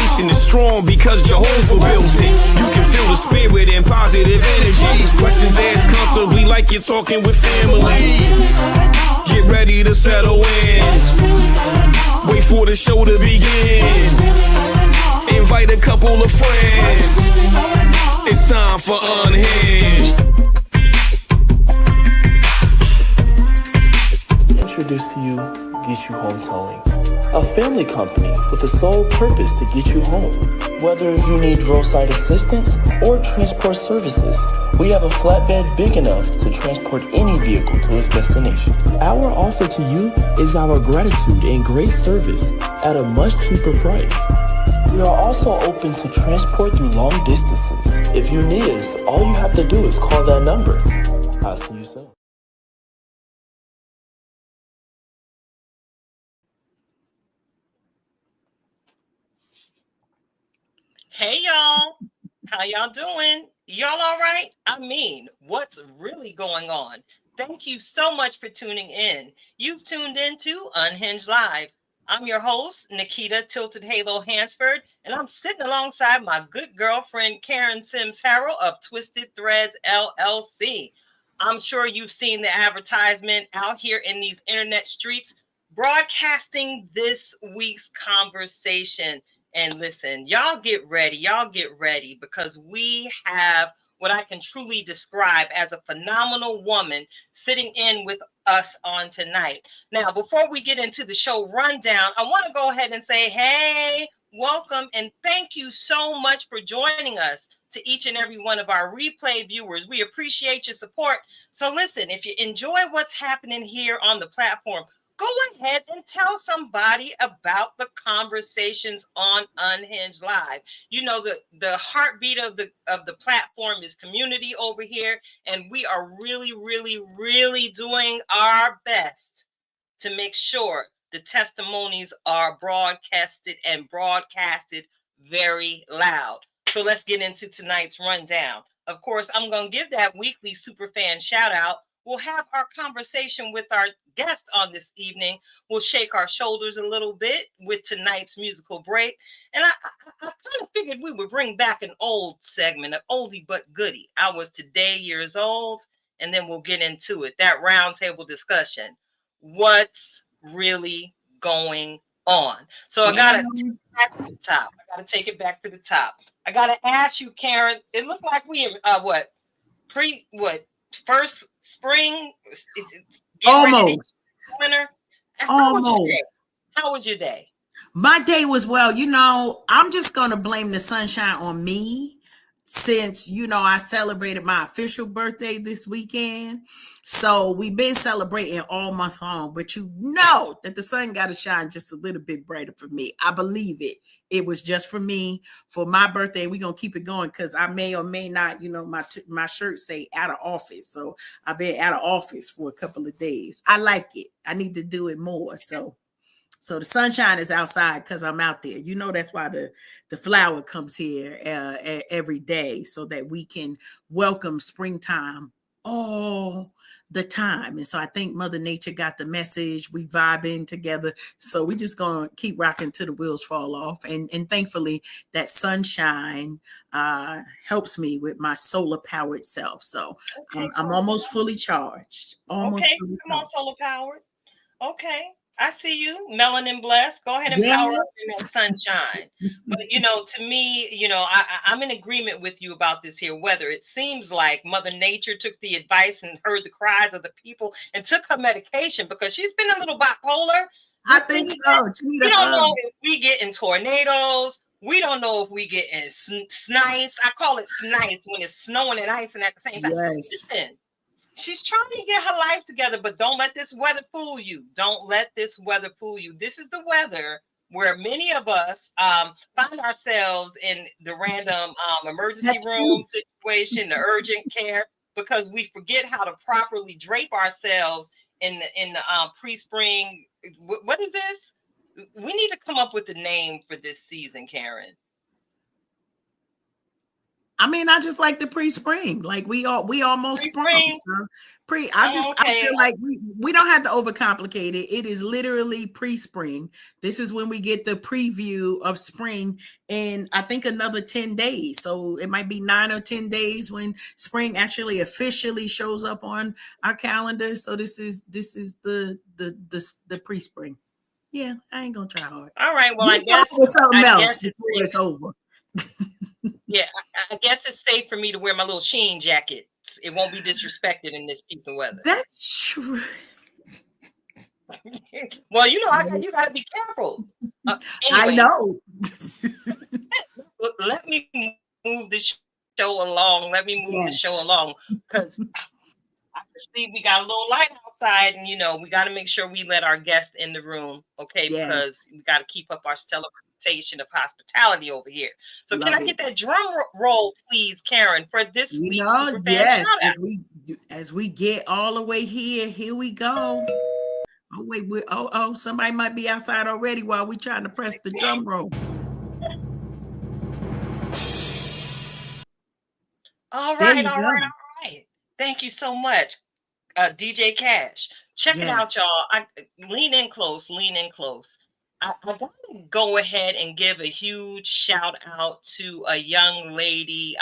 foundation is strong because Jehovah built it. You can feel the spirit and positive energy. Questions asked comfortably like you're talking with family. Get ready to settle in. Wait for the show to begin. Invite a couple of friends. It's time for Unhinged. Introduce to you Get You Home Towing, a family company with the sole purpose to get you home. Whether you need roadside assistance or transport services, we have a flatbed big enough to transport any vehicle to its destination. Our offer to you is our gratitude and great service at a much cheaper price. We are also open to transport through long distances. If you need us, all you have to do is call that number. I'll see you soon. Hey y'all, how y'all doing? Y'all all right? I mean, what's really going on? Thank you so much for tuning in. You've tuned into Unhinged Live. I'm your host, Nikita Tilted Halo Hansford, and I'm sitting alongside my good girlfriend, Karen Sims Harrell of Twisted Threads LLC. I'm sure you've seen the advertisement out here in these internet streets broadcasting this week's conversation. And listen, y'all get ready because we have what I can truly describe as a phenomenal woman sitting in with us on tonight. Now, before we get into the show rundown, I want to go ahead and say, hey, welcome, and thank you so much for joining us. To each and every one of our replay viewers, we appreciate your support. So listen, if you enjoy what's happening here on the platform, go ahead and tell somebody about the conversations on Unhinged Live. You know, the heartbeat of the platform is community over here, and we are really doing our best to make sure the testimonies are broadcasted very loud. So let's get into tonight's rundown. Of course, I'm going to give that weekly superfan shout out. We'll have our conversation with our guest on this evening. We'll shake our shoulders a little bit with tonight's musical break. And I kind of figured we would bring back an old segment, an oldie but goodie. I was today years old, and then we'll get into it. That roundtable discussion. What's really going on? So I got to take it back to the top. I got to ask you, Karen, it looked like we first spring, almost winter. Almost. How was your day? My day was well. I'm just gonna blame the sunshine on me, since I celebrated my official birthday this weekend. So we've been celebrating all month long, but that the sun got to shine just a little bit brighter for me. I believe it. It was just for me, for my birthday. We're going to keep it going because I may or may not, my shirt say out of office. So I've been out of office for a couple of days. I like it. I need to do it more. So the sunshine is outside because I'm out there. That's why the flower comes here every day, so that we can welcome springtime all the time. And so I think Mother Nature got the message. We vibing together. So we just going to keep rocking till the wheels fall off. And thankfully that sunshine helps me with my solar powered self. So I'm almost fully charged. Come on, solar powered. Okay. I see you, melanin blessed. Go ahead and power up in that sunshine. But to me, I'm in agreement with you about this here weather. It seems like Mother Nature took the advice and heard the cries of the people and took her medication, because she's been a little bipolar. I think so. We don't know if we get in tornadoes. We don't know if we get in snice. I call it snice when it's snowing and icing at the same time. Yes. Listen, she's trying to get her life together, but don't let this weather fool you. Don't let this weather fool you. This is the weather where many of us find ourselves in the random emergency room situation, the urgent care, because we forget how to properly drape ourselves in the pre-spring. What is this? We need to come up with a name for this season, Karen. I mean, I just like the pre-spring. Like we almost sprung. Pre-spring? So I Okay. feel like we don't have to overcomplicate it. It is literally pre-spring. This is when we get the preview of spring in I think another 10 days. So it might be 9 or 10 days when spring actually officially shows up on our calendar. So this is the pre-spring. Yeah, I ain't gonna try hard. All right. Well, You come up with something else before it's over. Yeah, I guess it's safe for me to wear my little Sheen jacket. It won't be disrespected in this piece of weather. That's true. Well, you got to be careful. I Anyway, know. let me move this show along. Let me move the show along because I see we got a little light outside, and we got to make sure we let our guests in the room, okay? Yes. Because we got to keep up our stellar reputation of hospitality over here. So Love can I get that drum roll, please, Karen, for this week's Superfan yes. shout-out? As we get all the way here we go. Oh wait, somebody might be outside already while we trying to press the drum roll. All right. Thank you so much, DJ Cash. Check it out, y'all. Lean in close. I gotta go ahead and give a huge shout out to a young lady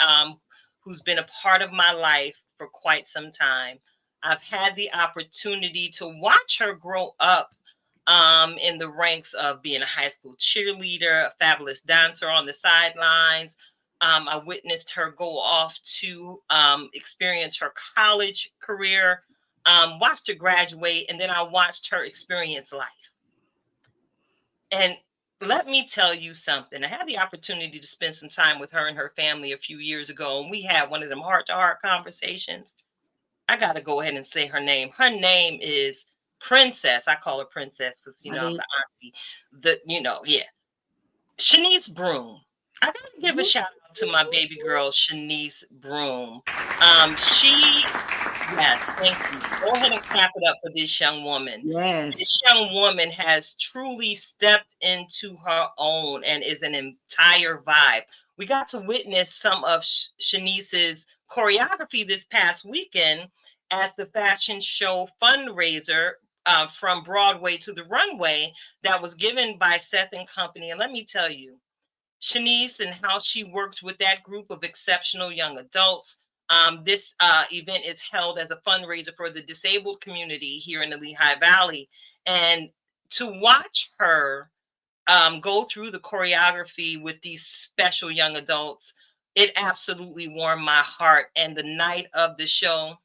who's been a part of my life for quite some time. I've had the opportunity to watch her grow up in the ranks of being a high school cheerleader, a fabulous dancer on the sidelines. I witnessed her go off to experience her college career, watched her graduate, and then I watched her experience life. And let me tell you something. I had the opportunity to spend some time with her and her family a few years ago, and we had one of them heart-to-heart conversations. I got to go ahead and say her name. Her name is Princess. I call her Princess because, I'm the auntie. Shanice Broom. I got to give a shout out to my baby girl, Shanice Broom. Thank you. Go ahead and clap it up for this young woman. Yes. This young woman has truly stepped into her own and is an entire vibe. We got to witness some of Shanice's choreography this past weekend at the fashion show fundraiser from Broadway to the Runway that was given by Seth and Company. And let me tell you, Shanice and how she worked with that group of exceptional young adults. This event is held as a fundraiser for the disabled community here in the Lehigh Valley. And to watch her go through the choreography with these special young adults, it absolutely warmed my heart. And the night of the show,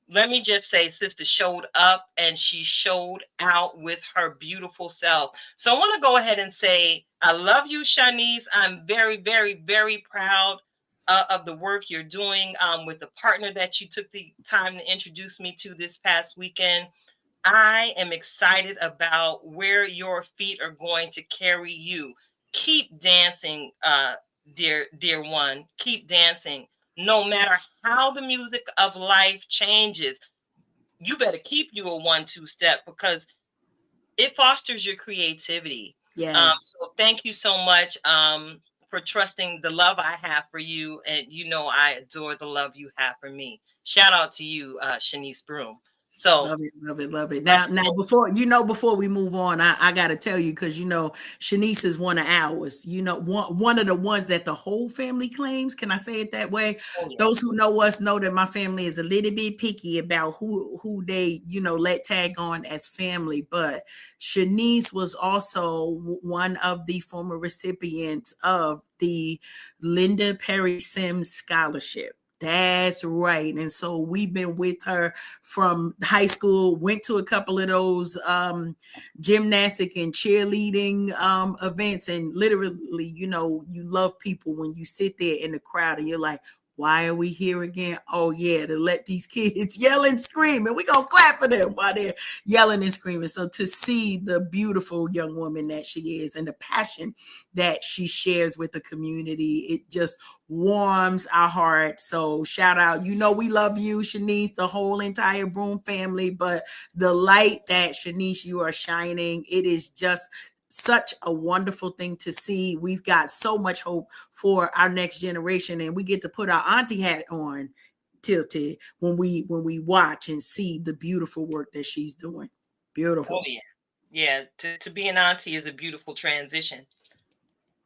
let me just say, sister showed up and she showed out with her beautiful self. So I want to go ahead and say, I love you, Shanice. I'm very, very, very proud of the work you're doing with the partner that you took the time to introduce me to this past weekend. I am excited about where your feet are going to carry you. Keep dancing, dear one. Keep dancing. No matter how the music of life changes, you better keep you a 1-2 step because it fosters your creativity. Yes. So thank you so much for trusting the love I have for you. And I adore the love you have for me. Shout out to you, Shanice Broom. So love it. Now before we move on, I gotta tell you, because Shanice is one of ours. One of the ones that the whole family claims. Can I say it that way? Oh, yeah. Those who know us know that my family is a little bit picky about who they let tag on as family. But Shanice was also one of the former recipients of the Linda Perry Sims Scholarship. That's right. And so we've been with her from high school, went to a couple of those gymnastic and cheerleading events. And literally, you love people when you sit there in the crowd and you're like, why are we here again? Oh, yeah, to let these kids yell and scream. And we're going to clap for them while they're yelling and screaming. So to see the beautiful young woman that she is and the passion that she shares with the community, it just warms our heart. So shout out. We love you, Shanice, the whole entire Broom family. But the light that, Shanice, you are shining, it is just such a wonderful thing to see. We've got so much hope for our next generation, and we get to put our auntie hat on tilted when we watch and see the beautiful work that she's doing. Beautiful. Oh yeah. Yeah, to be an auntie is a beautiful transition.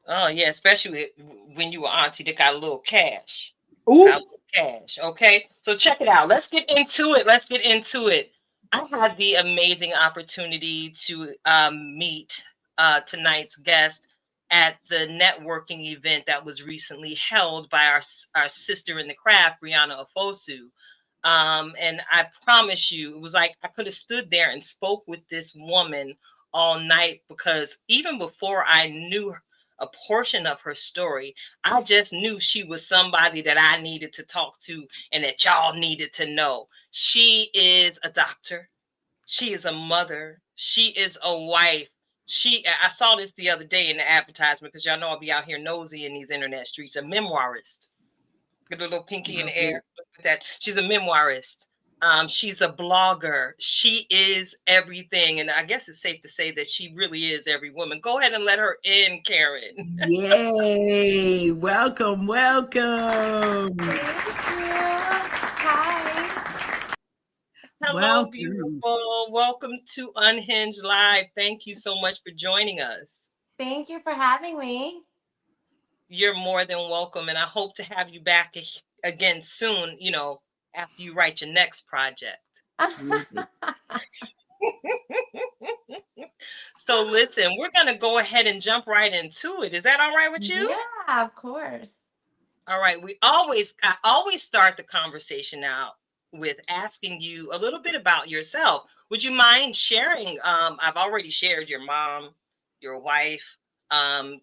Oh yeah, especially when you were auntie that got a little cash. Ooh. Got a little cash. Okay. So check it out. Let's get into it. Let's get into it. I had the amazing opportunity to meet tonight's guest at the networking event that was recently held by our sister in the craft, Brianna Ofosu. And I promise you, it was like I could have stood there and spoke with this woman all night, because even before I knew a portion of her story, I just knew she was somebody that I needed to talk to and that y'all needed to know. She is a doctor. She is a mother. She is a wife. I saw this the other day in the advertisement, because y'all know I'll be out here nosy in these internet streets. A memoirist. Get a little pinky in the air. Look at that. She's a memoirist. She's a blogger. She is everything. And I guess it's safe to say that she really is every woman. Go ahead and let her in, Karen. Yay. Welcome. Welcome. Hi. Hello, Welcome. beautiful. Welcome to Unhinged Live. Thank you so much for joining us. Thank you for having me. You're more than welcome. And I hope to have you back again soon, after you write your next project. So listen, we're going to go ahead and jump right into it. Is that all right with you? Yeah, of course. All right. I always start the conversation out with asking you a little bit about yourself. Would you mind sharing? I've already shared your mom, your wife, a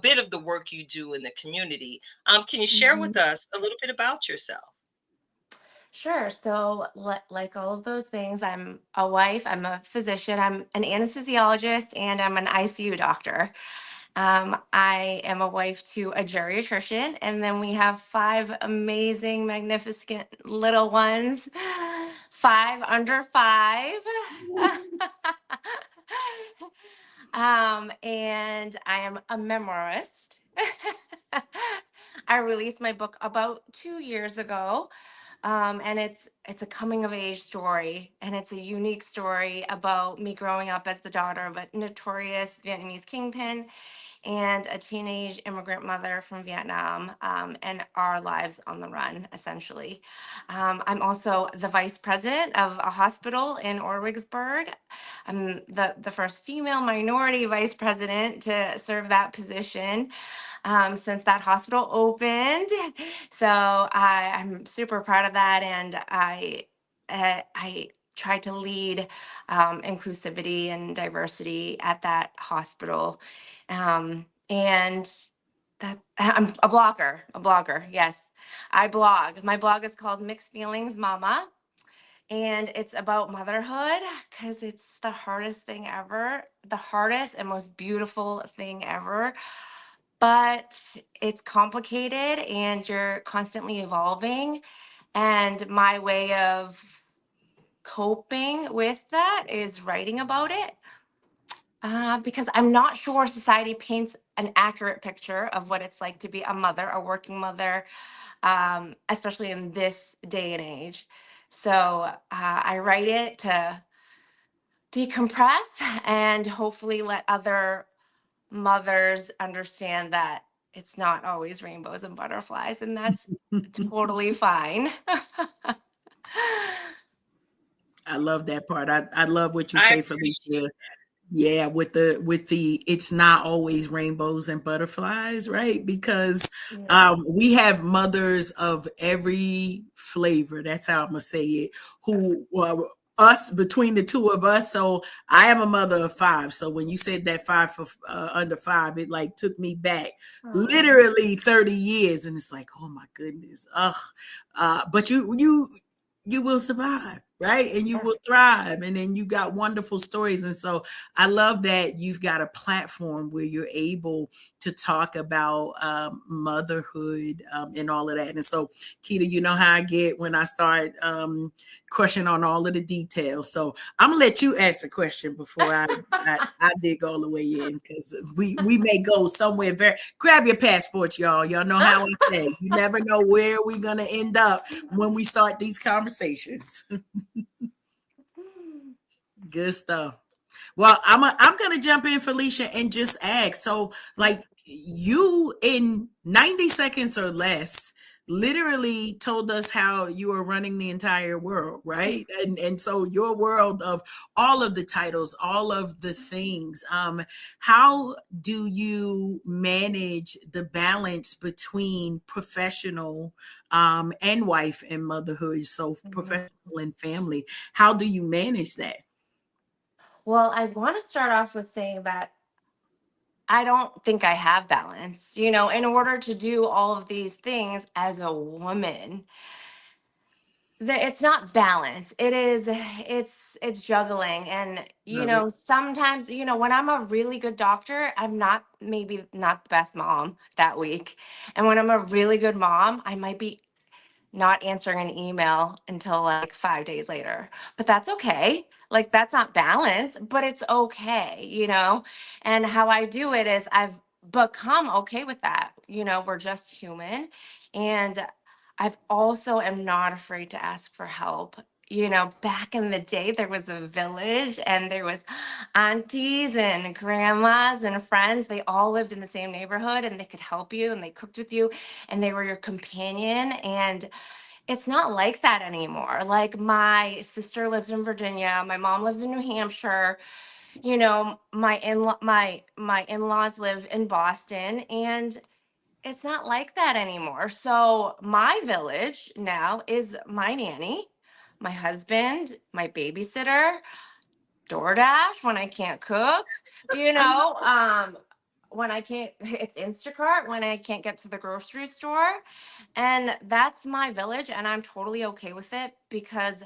bit of the work you do in the community. Can you share with us a little bit about yourself? Sure. So, like all of those things, I'm a wife, I'm a physician, I'm an anesthesiologist, and I'm an ICU doctor. I am a wife to a geriatrician, and then we have 5 amazing, magnificent little ones, 5 under 5. And I am a memoirist. I released my book about 2 years ago. And it's a coming of age story, and it's a unique story about me growing up as the daughter of a notorious Vietnamese kingpin and a teenage immigrant mother from Vietnam, and our lives on the run, essentially. I'm also the vice president of a hospital in Orwigsburg. I'm the first female minority vice president to serve that position since that hospital opened. So I'm super proud of that, and I try to lead inclusivity and diversity at that hospital, and that I'm a blogger. Yes, I blog. My blog is called Mixed Feelings Mama. And it's about motherhood, because it's the hardest thing ever, the hardest and most beautiful thing ever. But it's complicated, and you're constantly evolving. And my way of coping with that is writing about it, because I'm not sure society paints an accurate picture of what it's like to be a mother, a working mother, especially in this day and age. So I write it to decompress and hopefully let other mothers understand that it's not always rainbows and butterflies, and that's totally fine. I love that part. I love what you I say, Felicia. Yeah, with the it's not always rainbows and butterflies, right? Because we have mothers of every flavor. That's how I'm gonna say it. Who us between the two of us. So I am a mother of 5. So when you said that 5 for under 5, it like took me back literally 30 years, and it's like, oh my goodness. But you will survive. right? And you will thrive. And then you got wonderful stories. And so I love that you've got a platform where you're able to talk about motherhood and all of that. And so, Keita, you know how I get when I start crushing on all of the details. So I'm gonna let you ask the question before I dig all the way in, because we may go somewhere very. Grab your passports, y'all. Y'all know how I say. You never know where we're gonna end up when we start these conversations. Good stuff. Well, I'm gonna jump in, Felicia, and just ask. So, like, you in 90 seconds or less literally told us how you are running the entire world, right? And so your world of all of the titles, all of the things. How do you manage the balance between professional and wife and motherhood? So professional and family. How do you manage that? Well, I want to start off with saying that I don't think I have balance. In order to do all of these things as a woman, it's not balance. It's juggling. And Love it. sometimes, when I'm a really good doctor, I'm not maybe not the best mom that week. And when I'm a really good mom, I might be not answering an email until like 5 days later. But that's okay. Like, that's not balance, but it's okay. And how I do it is I've become okay with that. We're just human. And I've also am not afraid to ask for help. Back in the day, there was a village and there was aunties and grandmas and friends. They all lived in the same neighborhood and they could help you and they cooked with you and they were your companion. And it's not like that anymore. Like, my sister lives in Virginia, my mom lives in New Hampshire. My in-laws live in Boston, and it's not like that anymore. So my village now is my nanny, my husband, my babysitter, DoorDash when I can't cook, when I can't, it's Instacart when I can't get to the grocery store. And that's my village. And I'm totally okay with it because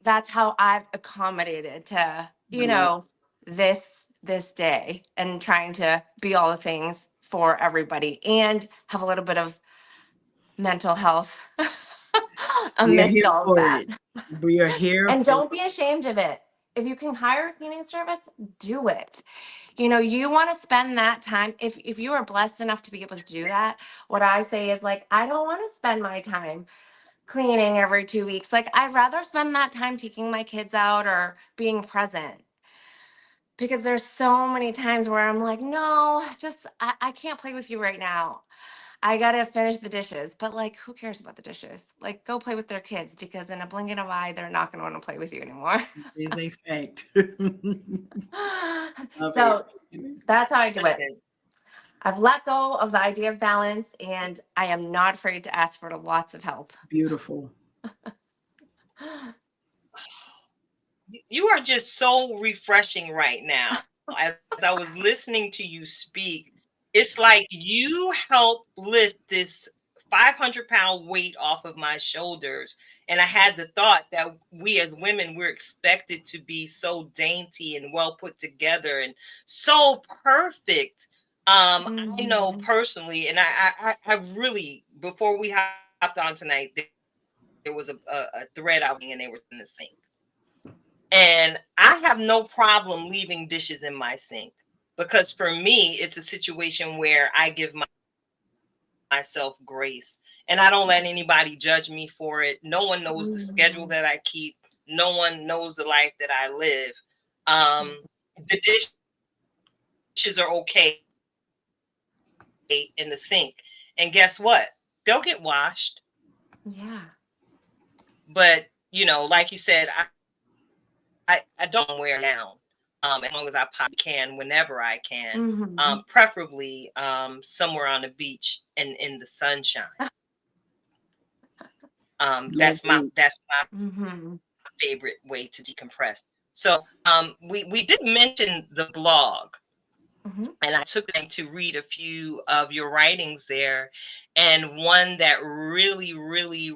that's how I've accommodated to, this day and trying to be all the things for everybody and have a little bit of mental health We are amidst here all of for that. it. We are here And for don't be ashamed of it. If you can hire a cleaning service, do it. You want to spend that time. If you are blessed enough to be able to do that, what I say is, like, I don't want to spend my time cleaning every 2 weeks. Like, I'd rather spend that time taking my kids out or being present. Because there's so many times where I'm like, no, just I can't play with you right now. I gotta finish the dishes. But, like, who cares about the dishes? Like, go play with their kids, because in a blink of an eye, they're not gonna want to play with you anymore. is a fact. Love it. So that's how I do it. Listen, I've let go of the idea of balance, and I am not afraid to ask for lots of help. Beautiful. you are just so refreshing right now. As I was listening to you speak, it's like you help lift this 500-pound weight off of my shoulders. And I had the thought that we as women, we're expected to be so dainty and well put together and so perfect. I know personally, and I really, before we hopped on tonight, there was a thread out and they were in the sink. And I have no problem leaving dishes in my sink, because for me, it's a situation where I give myself grace and I don't let anybody judge me for it. No one knows the schedule that I keep. No one knows the life that I live. The dishes are okay in the sink. And guess what? They'll get washed. Yeah. But, like you said, I don't wear down. As long as I can, whenever I can, preferably somewhere on the beach and in the sunshine. That's my favorite way to decompress. So we did mention the blog, and I took time to read a few of your writings there, and one that really, really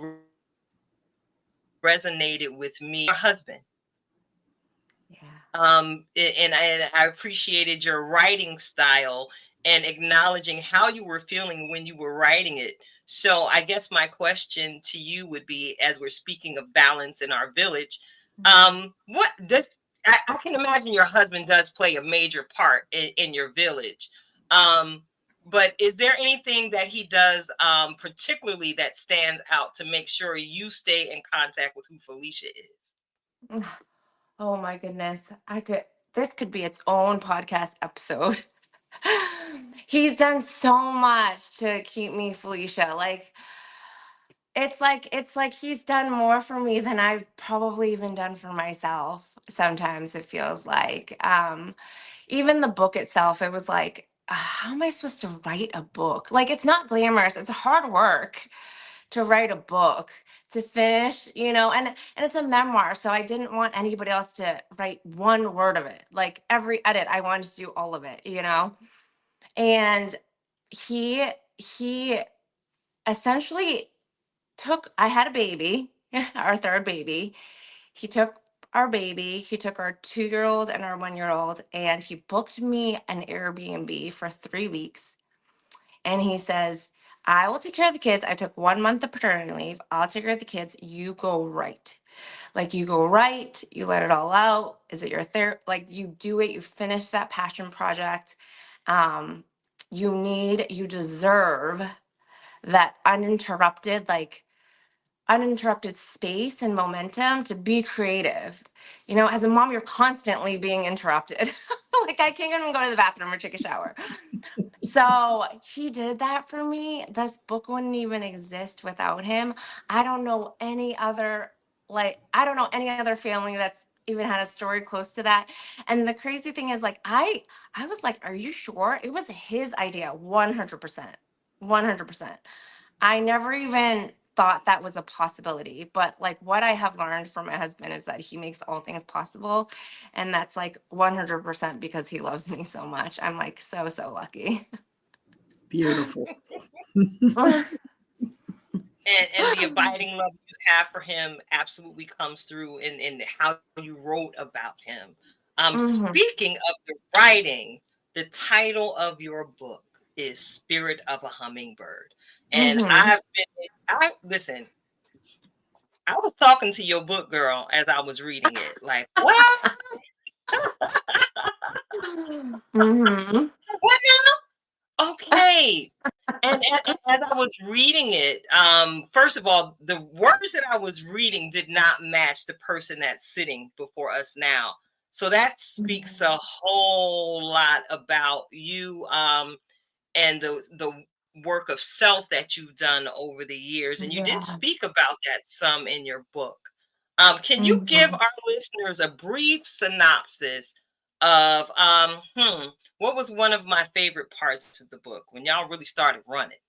resonated with me, your husband. Yeah. And I appreciated your writing style and acknowledging how you were feeling when you were writing it. So I guess my question to you would be, as we're speaking of balance in our village, what does I can imagine your husband does play a major part in your village. But is there anything that he does particularly that stands out to make sure you stay in contact with who Felicia is? Oh my goodness. This could be its own podcast episode. He's done so much to keep me Felicia. Like it's like he's done more for me than I've probably even done for myself. Sometimes it feels like even the book itself, it was like how am I supposed to write a book? Like it's not glamorous. It's hard work to write a book, to finish, and it's a memoir, so I didn't want anybody else to write one word of it. Like every edit, I wanted to do all of it. And he essentially took I had a baby, our third baby. He took our baby, he took our 2-year old and our 1-year old, and he booked me an Airbnb for 3 weeks. And he says, I will take care of the kids. I took 1 month of paternity leave. I'll take care of the kids. You go write. Like you go write, you let it all out. Is it your therapy? Like you do it, you finish that passion project. Um, you deserve that uninterrupted space and momentum to be creative. As a mom, you're constantly being interrupted. Like I can't even go to the bathroom or take a shower. So he did that for me. This book wouldn't even exist without him. I don't know any other I don't know any other family that's even had a story close to that. And the crazy thing is I was like, are you sure? It was his idea, 100%. 100%. I never even thought that was a possibility, but like what I have learned from my husband is that he makes all things possible, and that's like 100% because he loves me so much. I'm like so lucky. Beautiful. And the abiding love you have for him absolutely comes through in how you wrote about him. Mhm. Speaking of the writing, the title of your book is Spirit of a Hummingbird. And Mhm. I listen, I was talking to your book, girl, as I was reading it. Like, what? Mhm. What now? Okay. And as I was reading it, first of all, the words that I was reading did not match the person that's sitting before us now. So that speaks a whole lot about you, and the work of self that you've done over the years. And you did Yeah. speak about that some in your book. Can you give Mhm. our listeners a brief synopsis of what was one of my favorite parts of the book when y'all really started running?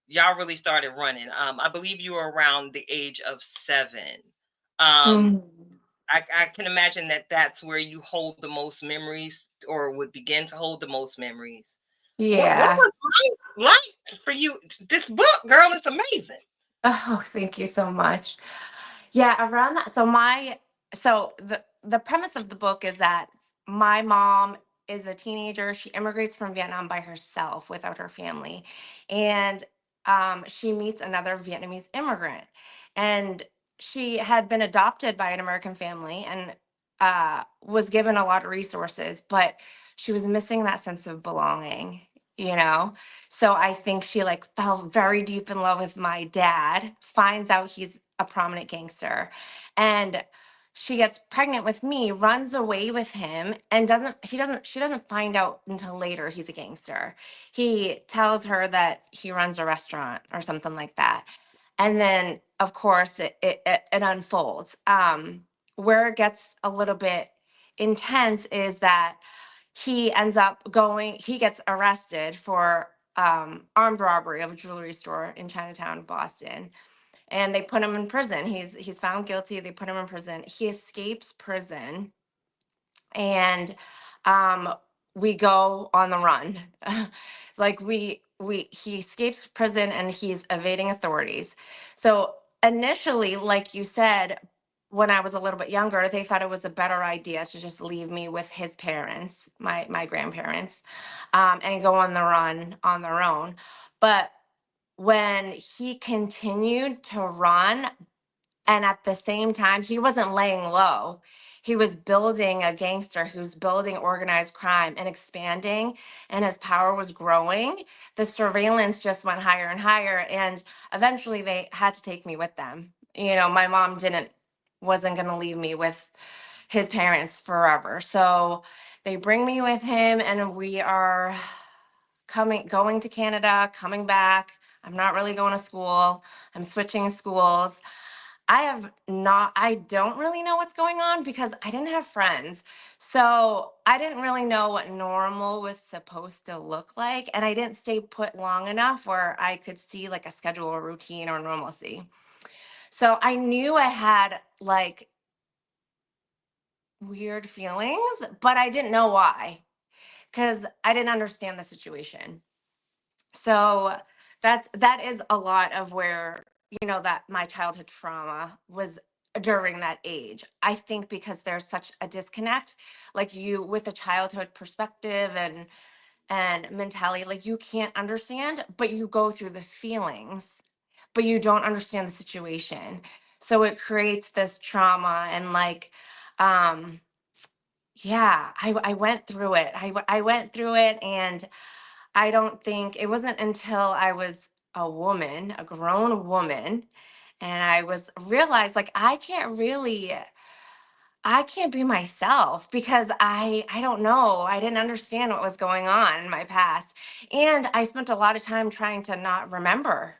Y'all really started running. I believe you were around the age of 7. Um, Mhm. I can imagine that that's where you hold the most memories, or would begin to hold the most memories. What Yeah. was like for you? This book, girl, it's amazing. Oh, thank you so much. Yeah, around that. So the premise of the book is that my mom is a teenager. She immigrates from Vietnam by herself without her family, and she meets another Vietnamese immigrant, and she had been adopted by an American family and was given a lot of resources, but she was missing that sense of belonging. You know, so I think she like fell very deep in love with my dad, finds out he's a prominent gangster, and she gets pregnant with me, runs away with him, and she doesn't find out until later he's a gangster. He tells her that he runs a restaurant or something like that. And then of course it unfolds. Where it gets a little bit intense is that he gets arrested for armed robbery of a jewelry store in Chinatown, Boston, and they put him in prison. He's found guilty. They put him in prison. He escapes prison, and um, we go on the run. Like we he escapes prison and he's evading authorities. So initially, like you said, when I was a little bit younger, they thought it was a better idea to just leave me with his parents, my grandparents, and go on the run on their own. But when he continued to run, and at the same time, he wasn't laying low. He was building a gangster who's building organized crime and expanding, and his power was growing. The surveillance just went higher and higher. And eventually, they had to take me with them. My mom wasn't going to leave me with his parents forever. So they bring me with him, and we are going to Canada, coming back. I'm not really going to school. I'm switching schools. I don't really know what's going on because I didn't have friends. So I didn't really know what normal was supposed to look like. And I didn't stay put long enough where I could see like a schedule or routine or normalcy. So I knew I had like weird feelings, but I didn't know why because I didn't understand the situation. So that is a lot of where, that my childhood trauma was during that age. I think because there's such a disconnect, like you with a childhood perspective and mentality, like you can't understand, but you go through the feelings, but you don't understand the situation. So it creates this trauma and like um yeah, I went through it. I went through it, and I don't think it wasn't until I was a woman, a grown woman, and I was realized like I can't be myself because I don't know. I didn't understand what was going on in my past. And I spent a lot of time trying to not remember.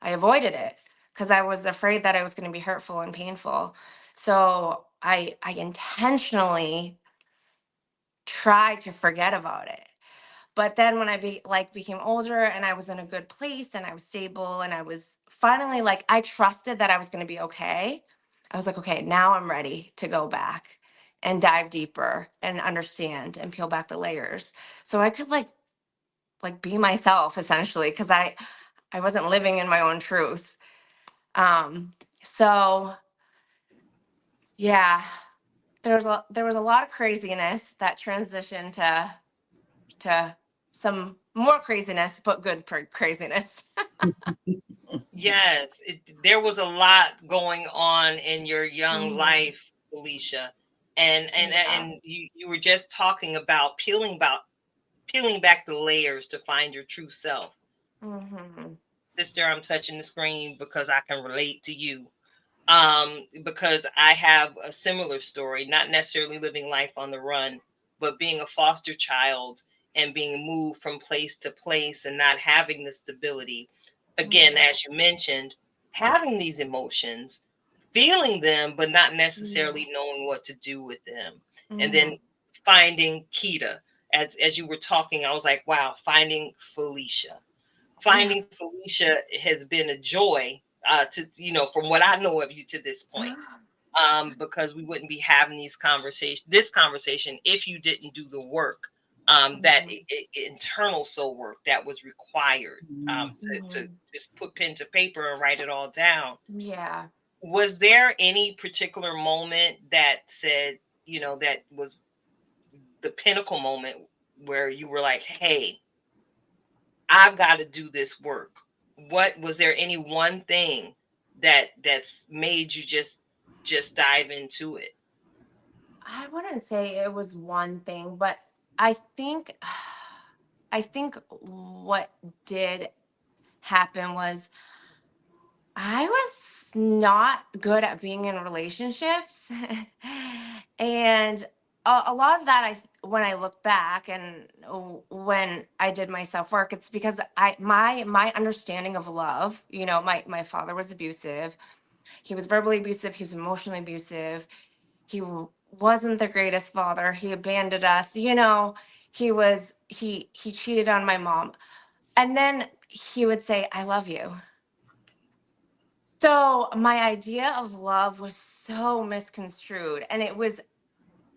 I avoided it because I was afraid that I was going to be hurtful and painful. So I intentionally tried to forget about it. But then when became older and I was in a good place and I was stable and I was finally like I trusted that I was going to be okay. I was like, okay, now I'm ready to go back and dive deeper and understand and peel back the layers. So I could like be myself essentially because I wasn't living in my own truth. So yeah, there was a lot of craziness that transitioned to some more craziness, but good craziness. Yes, there was a lot going on in your young Mhm. life, Felicia, and Yeah. and you were just talking about peeling back the layers to find your true self. Hmm. Sister, I'm touching the screen because I can relate to you. Because I have a similar story, not necessarily living life on the run, but being a foster child and being moved from place to place and not having the stability. Again, Yeah. as you mentioned, having these emotions, feeling them, but not Yeah. necessarily knowing what to do with them. And then Hmm. finding Kita. As you were talking, I was like, wow, finding Felicia. Yeah. Finding Felicia has been a joy to from what I know of you to this point. Because we wouldn't be having this conversation if you didn't do the work, that Mhm. internal soul work that was required, to Mhm. just put pen to paper and write it all down. Yeah. Was there any particular moment that said, that was the pinnacle moment where you were like, hey, I've got to do this work? What was there any one thing that's made you just dive into it? I wouldn't say it was one thing, but I think I think what did happen was I was not good at being in relationships. And a lot of that when I look back and when I did my self-work, it's because my understanding of love, my father was abusive. He was verbally abusive, he was emotionally abusive. Wasn't the greatest father. He abandoned us. He cheated on my mom. And then he would say, "I love you." So my idea of love was so misconstrued, and it was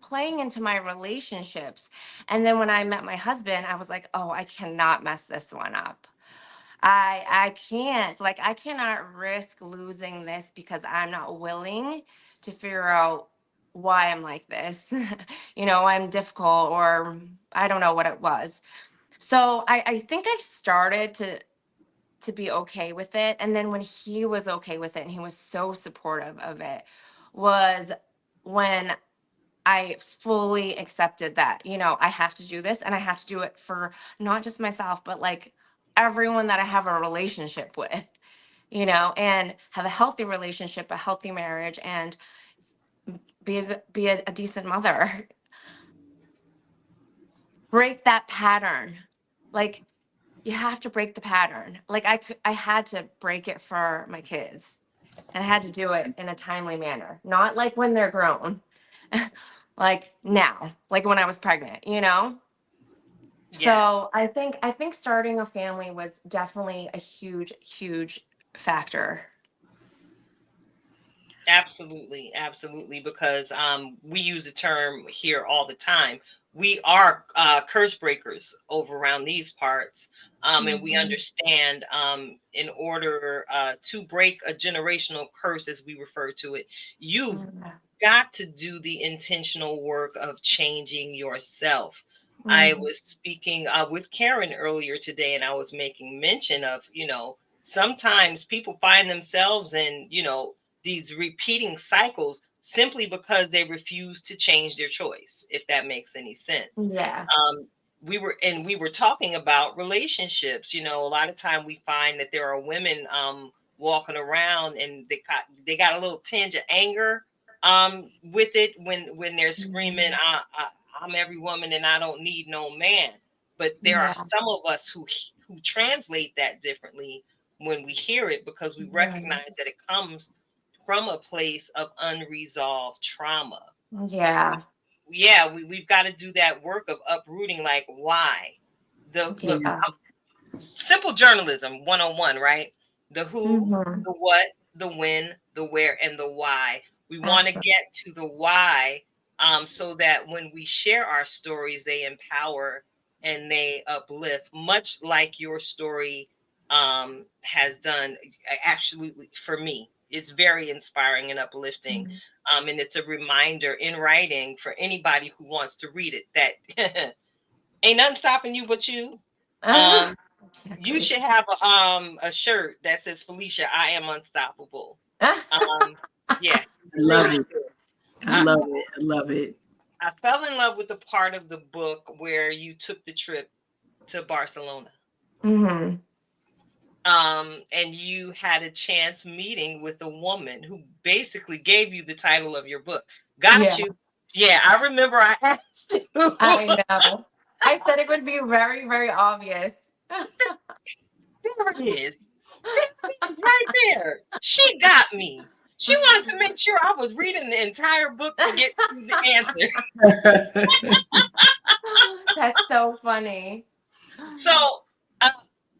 playing into my relationships. And then when I met my husband, I was like, oh, I cannot mess this one up. I can't, like, I cannot risk losing this because I'm not willing to figure out why I'm like this. I'm difficult, or I don't know what it was. So I think I started to be okay with it. And then when he was okay with it and he was so supportive of it, was when I fully accepted that, I have to do this, and I have to do it for not just myself, but like everyone that I have a relationship with, and have a healthy relationship, a healthy marriage, and be a decent mother. Break that pattern. Like, you have to break the pattern. Like, I had to break it for my kids, and I had to do it in a timely manner, not like when they're grown, like now, like when I was pregnant. Yes. So I think starting a family was definitely a huge, huge factor. Absolutely, absolutely, because we use the term here all the time. We are curse breakers over around these parts, and we Mhm. understand in order to break a generational curse, as we refer to it, you've Mhm. got to do the intentional work of changing yourself. I Mhm. was speaking with Karen earlier today, and I was making mention of, sometimes people find themselves in, these repeating cycles simply because they refuse to change their choice, if that makes any sense. Yeah. Um, we were talking about relationships. A lot of time we find that there are women walking around and they got a little tinge of anger with it when they're screaming, Mhm. I'm every woman and I don't need no man. But there are Yeah. some of us who translate that differently when we hear it, because we Mhm. recognize that it comes from a place of unresolved trauma. Yeah. Yeah, we've got to do that work of uprooting, like, why. The Yeah. simple journalism 101, right? The who, Mhm. the what, the when, the where, and the why. We want to Absolutely. get to the why, so that when we share our stories, they empower and they uplift, much like your story has done. Absolutely, for me, it's very inspiring and uplifting. And it's a reminder in writing for anybody who wants to read it that ain't nothing stopping you but you. Um, you Exactly. should have a shirt that says, Felicia, I am unstoppable. Um, yeah, I you love really it. should. I I, love it. I love it. I fell in love with the part of the book where you took the trip to Barcelona. Hmm. And you had a chance meeting with a woman who basically gave you the title of your book. Got Yeah, you. Yeah, I remember I asked you. I know. I said it would be very, very obvious. There it is. There it is, right there. She got me. She wanted to make sure I was reading the entire book to get to the answer. That's so funny. So uh,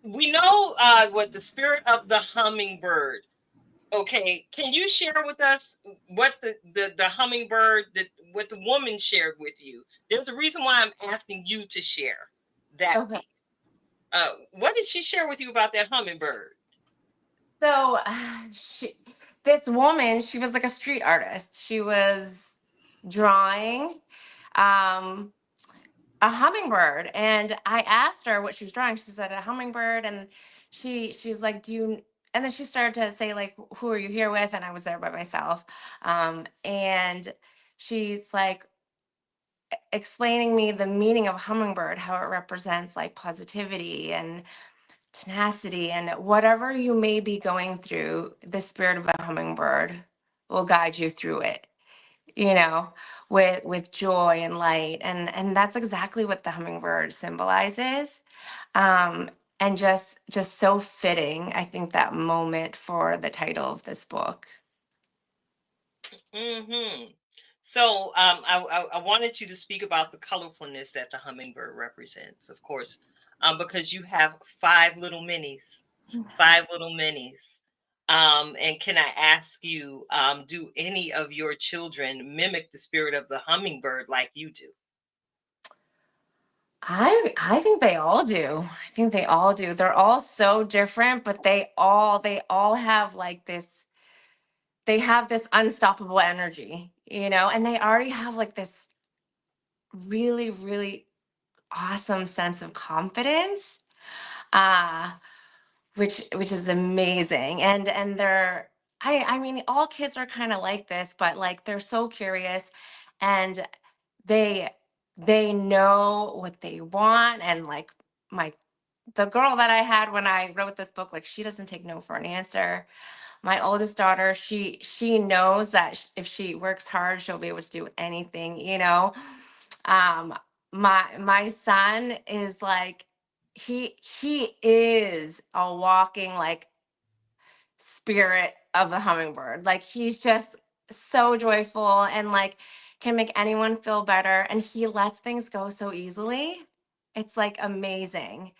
we know what the spirit of the hummingbird. Okay, can you share with us what the hummingbird, what the woman shared with you? There's a reason why I'm asking you to share that Okay. piece. What did she share with you about that hummingbird? So, this woman, she was like a street artist. She was drawing um, a hummingbird, and I asked her what she was drawing. She said a hummingbird, and she's like, "Do you?" And then she started to say like, "Who are you here with?" And I was there by myself, and she's like explaining me the meaning of hummingbird, how it represents like positivity and tenacity, and whatever you may be going through, the spirit of a hummingbird will guide you through it, you know, with joy and light. And that's exactly what the hummingbird symbolizes. Um, and just so fitting, I think, that moment for the title of this book. Hmm. So I wanted you to speak about the colorfulness that the hummingbird represents, of course, because you have five little minis. And can I ask you, do any of your children mimic the spirit of the hummingbird like you do? I think they all do. I think they all do. They're all so different, but they all have like this, they have this unstoppable energy, and they already have like this really, really awesome sense of confidence. Uh which is amazing. And they're, I mean, all kids are kind of like this, but like they're so curious, and they they know what they want. And like my the girl that I had when I wrote this book, like she doesn't take no for an answer. My oldest daughter, she knows that if she works hard, she'll be able to do anything. um my son is like, he is a walking like spirit of the hummingbird. Like he's just so joyful and like can make anyone feel better, and he lets things go so easily. It's like amazing.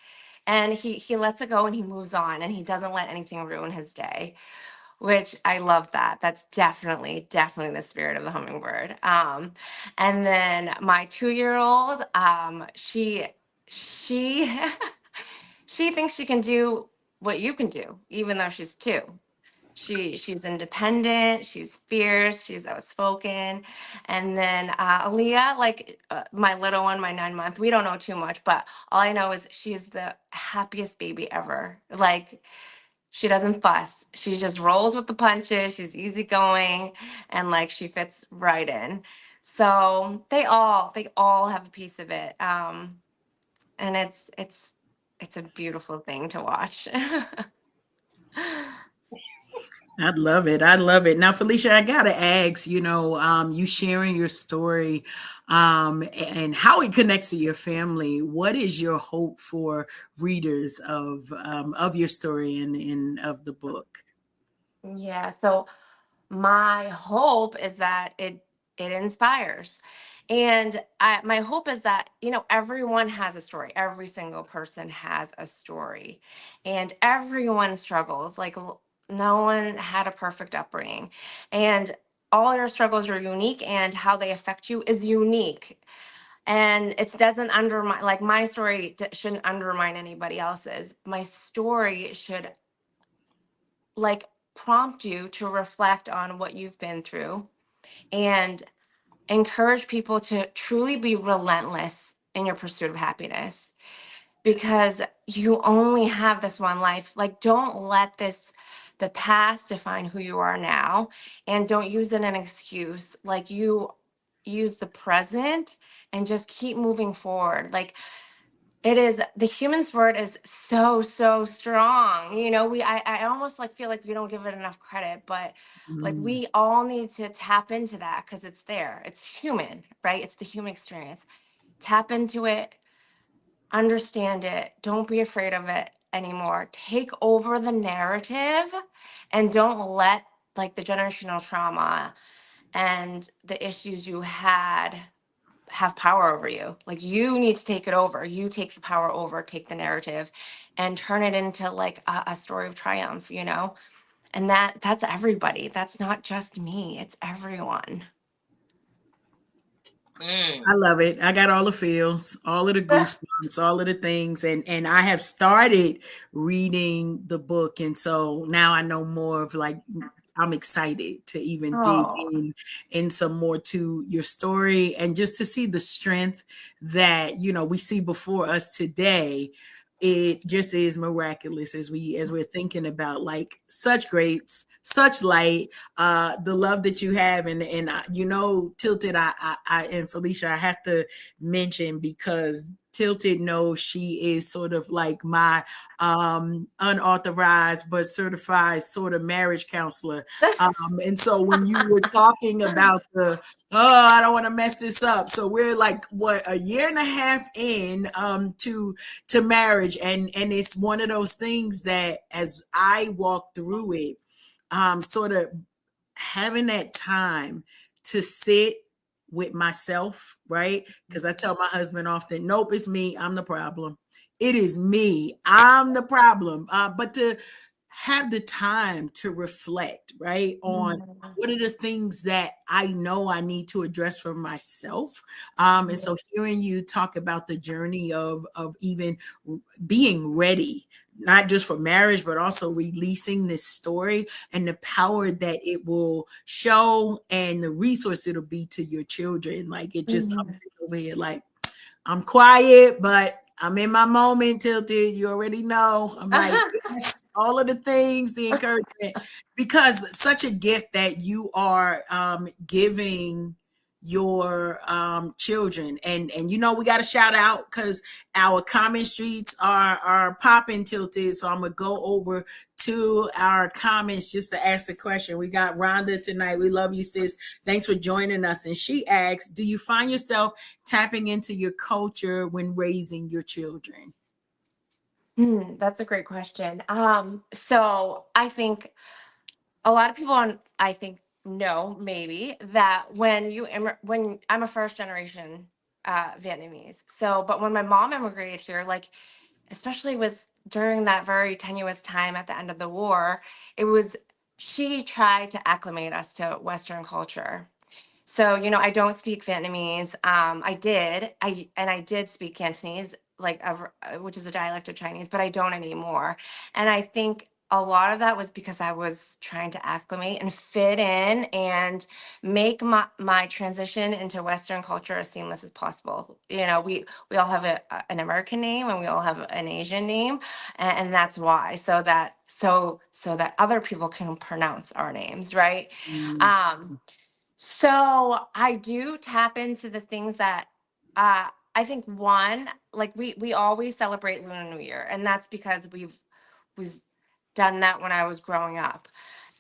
And he lets it go and he moves on, and he doesn't let anything ruin his day, which I love. That's definitely the spirit of the hummingbird. And then my 2-year old, she she thinks she can do what you can do, even though she's 2. She's independent, she's fierce, she's outspoken. And then Aaliyah, like my little one, my 9-month, we don't know too much, but all I know is she's the happiest baby ever. Like she doesn't fuss. She just rolls with the punches. She's easygoing, and like she fits right in. So they all have a piece of it. And it's a beautiful thing to watch. I'd love it. I love it. Now, Felicia, I gotta ask, you sharing your story, and how it connects to your family. What is your hope for readers of your story and of the book? Yeah. So my hope is that it inspires. And my hope is that everyone has a story. Every single person has a story, and everyone struggles. Like no one had a perfect upbringing, and all your struggles are unique, and how they affect you is unique. And it doesn't undermine, like my story shouldn't undermine anybody else's. My story should like prompt you to reflect on what you've been through, and encourage people to truly be relentless in your pursuit of happiness, because you only have this one life. Like don't let the past define who you are now, and don't use it as an excuse. Like you use the present and just keep moving forward. Like it is, the human spirit is so strong. I almost like feel like we don't give it enough credit, but like Mm, we all need to tap into that, because it's there. It's human, right? It's the human experience. Tap into it, understand it. Don't be afraid of it anymore. Take over the narrative, and don't let like the generational trauma and the issues you had have power over you. Like you need to take it over. You take the power over, take the narrative, and turn it into like a story of triumph. And that's everybody. That's not just me. It's everyone. I love it. I got all the feels, all of the goosebumps, all of the things, and I have started reading the book, and so now I know more of like I'm excited to even dig Oh, in some more to your story, and just to see the strength that we see before us today. It just is miraculous as we're thinking about like such greats, such light, the love that you have. And Tilted, I and Felicia, I have to mention, because Tilted knows she is sort of like my unauthorized but certified sort of marriage counselor. And so when you were talking about I don't want to mess this up, so we're like what, a year and a half in to marriage, and it's one of those things that as I walk through it, sort of having that time to sit with myself, right? Because I tell my husband often, nope, it's me. I'm the problem. It is me. I'm the problem. But to have the time to reflect, right, on Mhm. what are the things that I know I need to address for myself. And so hearing you talk about the journey of even being ready, not just for marriage, but also releasing this story and the power that it will show and the resource it'll be to your children. Like it just, I'm Mhm. sitting over here like, I'm quiet, but I'm in my moment, Tilted. You already know. I'm like, yes, all of the things, the encouragement, because such a gift that you are giving your children. And you know, we got to shout out because our comment streets are popping, Tilted. So I'm gonna go over to our comments just to ask the question. We got Rhonda tonight. We love you, sis. Thanks for joining us. And she asks, do you find yourself tapping into your culture when raising your children? That's a great question. So I think a lot of people I think know maybe that when I'm a first generation Vietnamese. So, but when my mom immigrated here, like especially was during that very tenuous time at the end of the war, it was she tried to acclimate us to Western culture. So, I don't speak Vietnamese. I did speak Cantonese, which is a dialect of Chinese, but I don't anymore. And I think a lot of that was because I was trying to acclimate and fit in and make my transition into Western culture as seamless as possible. We all have an American name and we all have an Asian name, and that's why, so that other people can pronounce our names, right? Mm. Um, so I do tap into the things that I think one, like we always celebrate Lunar New Year, and that's because we've done that when I was growing up.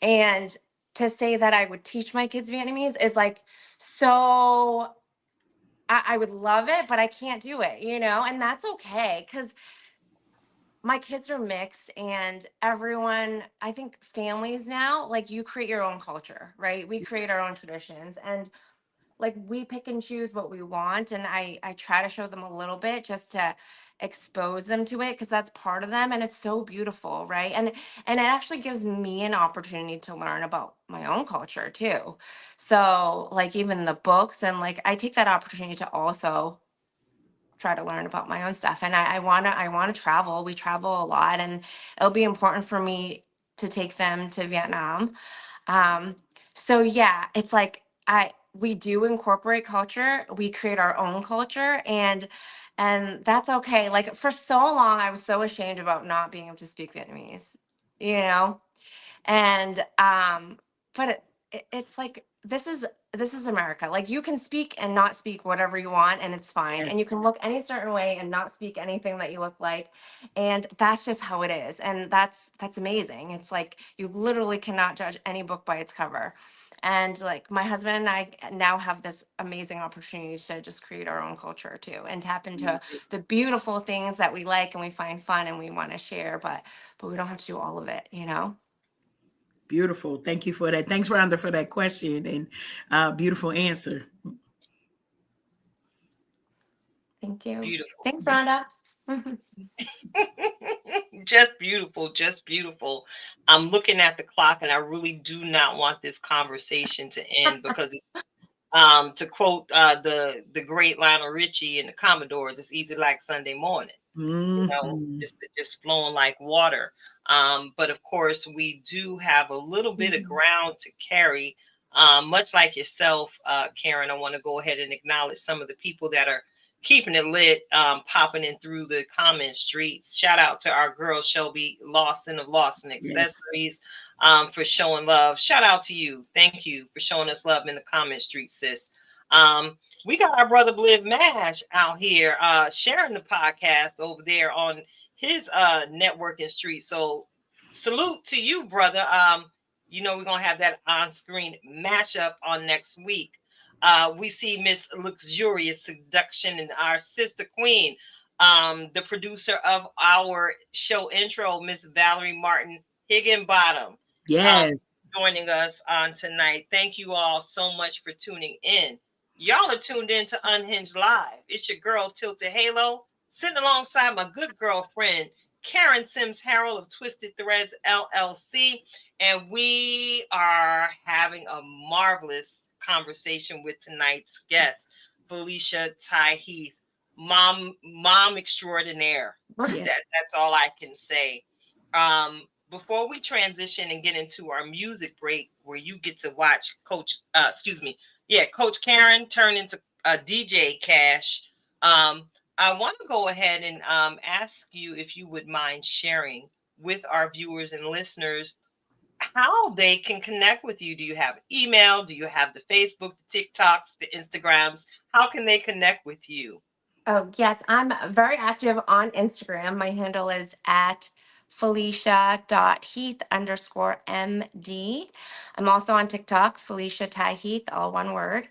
And to say that I would teach my kids Vietnamese is like so I would love it, but I can't do it, and that's okay because my kids are mixed and everyone, I think families now, like you create your own culture, right? We create our own traditions and like we pick and choose what we want, and I try to show them a little bit just to expose them to it because that's part of them, and it's so beautiful, right? And it actually gives me an opportunity to learn about my own culture too. So like even the books, and like I take that opportunity to also try to learn about my own stuff. And I want to travel. We travel a lot, and it'll be important for me to take them to Vietnam. um, so yeah, it's like we do incorporate culture, we create our own culture, and that's okay. Like for so long, I was so ashamed about not being able to speak Vietnamese, you know? And but it's like this is America. Like you can speak and not speak whatever you want and it's fine, and you Yes. can look any certain way and not speak anything that you look like, and that's just how it is, and that's amazing. It's like you literally cannot judge any book by its cover. And like my husband and I now have this amazing opportunity to just create our own culture too and tap into the beautiful things that we like and we find fun and we want to share, but we don't have to do all of it. Beautiful. Thank you for that. Thanks, Rhonda, for that question and beautiful answer. Thank you. Beautiful. Thanks, Rhonda. Just beautiful, just beautiful. I'm looking at the clock and I really do not want this conversation to end because it's to quote the great Lionel Richie and the Commodores, it's easy like Sunday morning, Mhm. just flowing like water. But of course, we do have a little bit of Mhm. ground to carry. Much like yourself, Karen, I want to go ahead and acknowledge some of the people that are keeping it lit, popping in through the comment streets. Shout out to our girl Shelby Lawson of Lawson Yes. Accessories for showing love. Shout out to you. Thank you for showing us love in the comment street, sis. We got our brother Bliv Mash out here sharing the podcast over there on his networking street. So salute to you, brother. We're gonna have that on-screen mashup on next week. We see Miss Luxurious Seduction and our sister queen, the producer of our show intro, Miss Valerie Martin Higginbottom, um, Yes. joining us on tonight. Thank you all so much for tuning in. Y'all are tuned in to Unhinged Live. It's your girl Tilted Halo, sitting alongside my good girlfriend Karen Sims Harrell of Twisted Threads LLC. And we are having a marvelous conversation with tonight's guest, Felicia Thai Heath, mom extraordinaire. Yeah. That's all I can say. Before we transition and get into our music break, where you get to watch Coach Karen turn into DJ Cash, I want to go ahead and ask you if you would mind sharing with our viewers and listeners how they can connect with you. Do you have email? Do you have the Facebook, the TikToks, the Instagrams? How can they connect with you? Oh, yes. I'm very active on Instagram. My handle is at Felicia.Heath_MD. I'm also on TikTok, Felicia Thai Heath, all one word.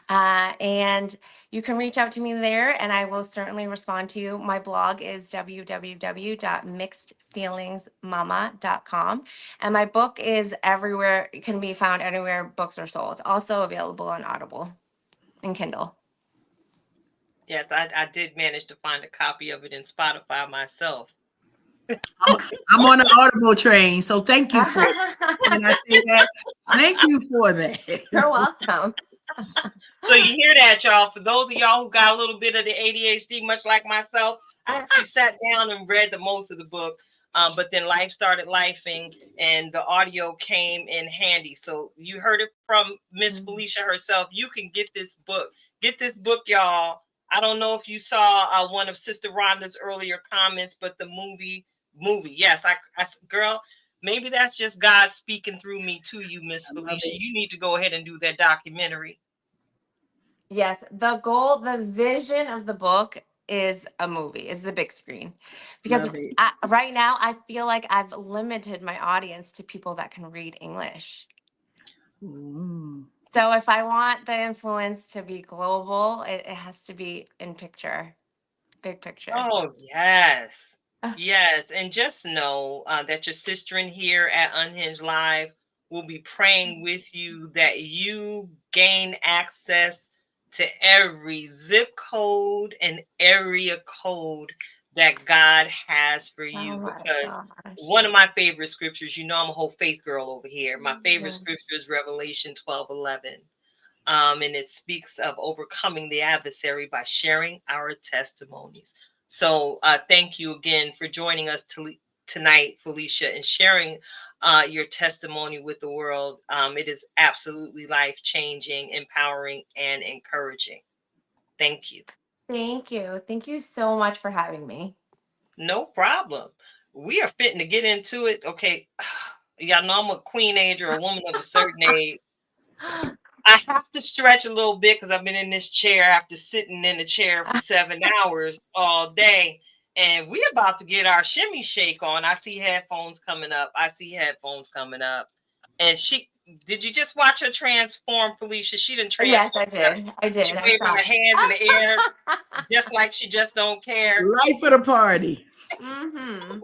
And you can reach out to me there and I will certainly respond to you. My blog is www.mixedfeelingsmama.com. And my book is everywhere. It can be found anywhere books are sold. Also available on Audible and Kindle. Yes, I did manage to find a copy of it in Spotify myself. I'm on the Audible train, so thank you for when I say that. Thank you for that. You're welcome. So you hear that, y'all. For those of y'all who got a little bit of the ADHD, much like myself, I actually sat down and read the most of the book. But then life started lifing and the audio came in handy. So you heard it from Miss Felicia herself. You can get this book. Get this book, y'all. I don't know if you saw one of Sister Rhonda's earlier comments, but the movie. Yes, I girl, maybe that's just God speaking through me to you, Miss Felicia. You need to go ahead and do that documentary. Yes, the vision of the book is a movie, is the big screen. Because right now, I feel like I've limited my audience to people that can read English. So if I want the influence to be global, it has to be in picture, big picture. Oh, yes. Yes. And just know that your sister in here at Unhinged Live will be praying with you that you gain access to every zip code and area code that God has for you. Because one of my favorite scriptures, you know, I'm a whole faith girl over here. My favorite scripture is Revelation 12:11. And it speaks of overcoming the adversary by sharing our testimonies. So thank you again for joining us tonight, Felicia, and sharing your testimony with the world. It is absolutely life-changing, empowering, and encouraging. Thank you. Thank you. Thank you so much for having me. No problem. We are fitting to get into it. Okay. Y'all know I'm a queen age or a woman of a certain age. I have to stretch a little bit because I've been in this chair after sitting in the chair for 7 hours all day. And we're about to get our shimmy shake on. I see headphones coming up. And did you just watch her transform, Felicia? She didn't transform. Yes, I did. She waving her hands in the air, just like she just don't care. Life of the party. Go ahead,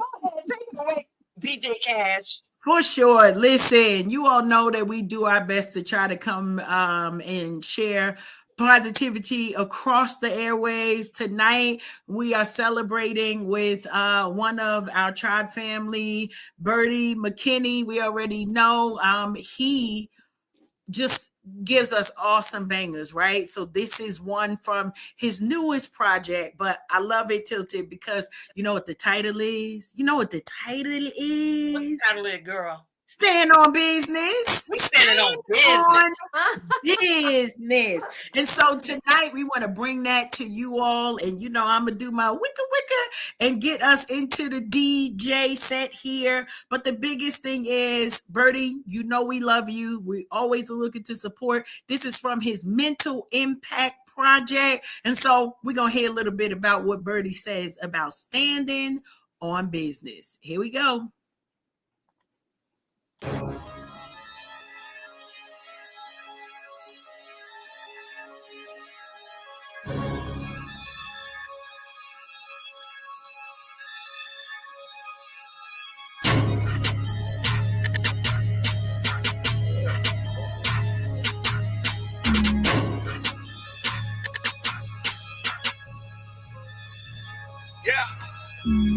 take it away, DJ Cash. For sure. Listen, you all know that we do our best to try to come and share positivity across the airwaves. Tonight, we are celebrating with one of our tribe family, Bertie McKinney. We already know he just gives us awesome bangers, right? So this is one from his newest project, but I love it, Tilted, because you know what the title is? What's the title, girl? Stand on business. We standing on business. And so tonight we want to bring that to you all. And you know, I'm gonna do my wicka and get us into the DJ set here. But the biggest thing is, Bertie, you know we love you. We always are looking to support. This is from his Mental Impact Project. And so we're gonna hear a little bit about what Bertie says about standing on business. Here we go.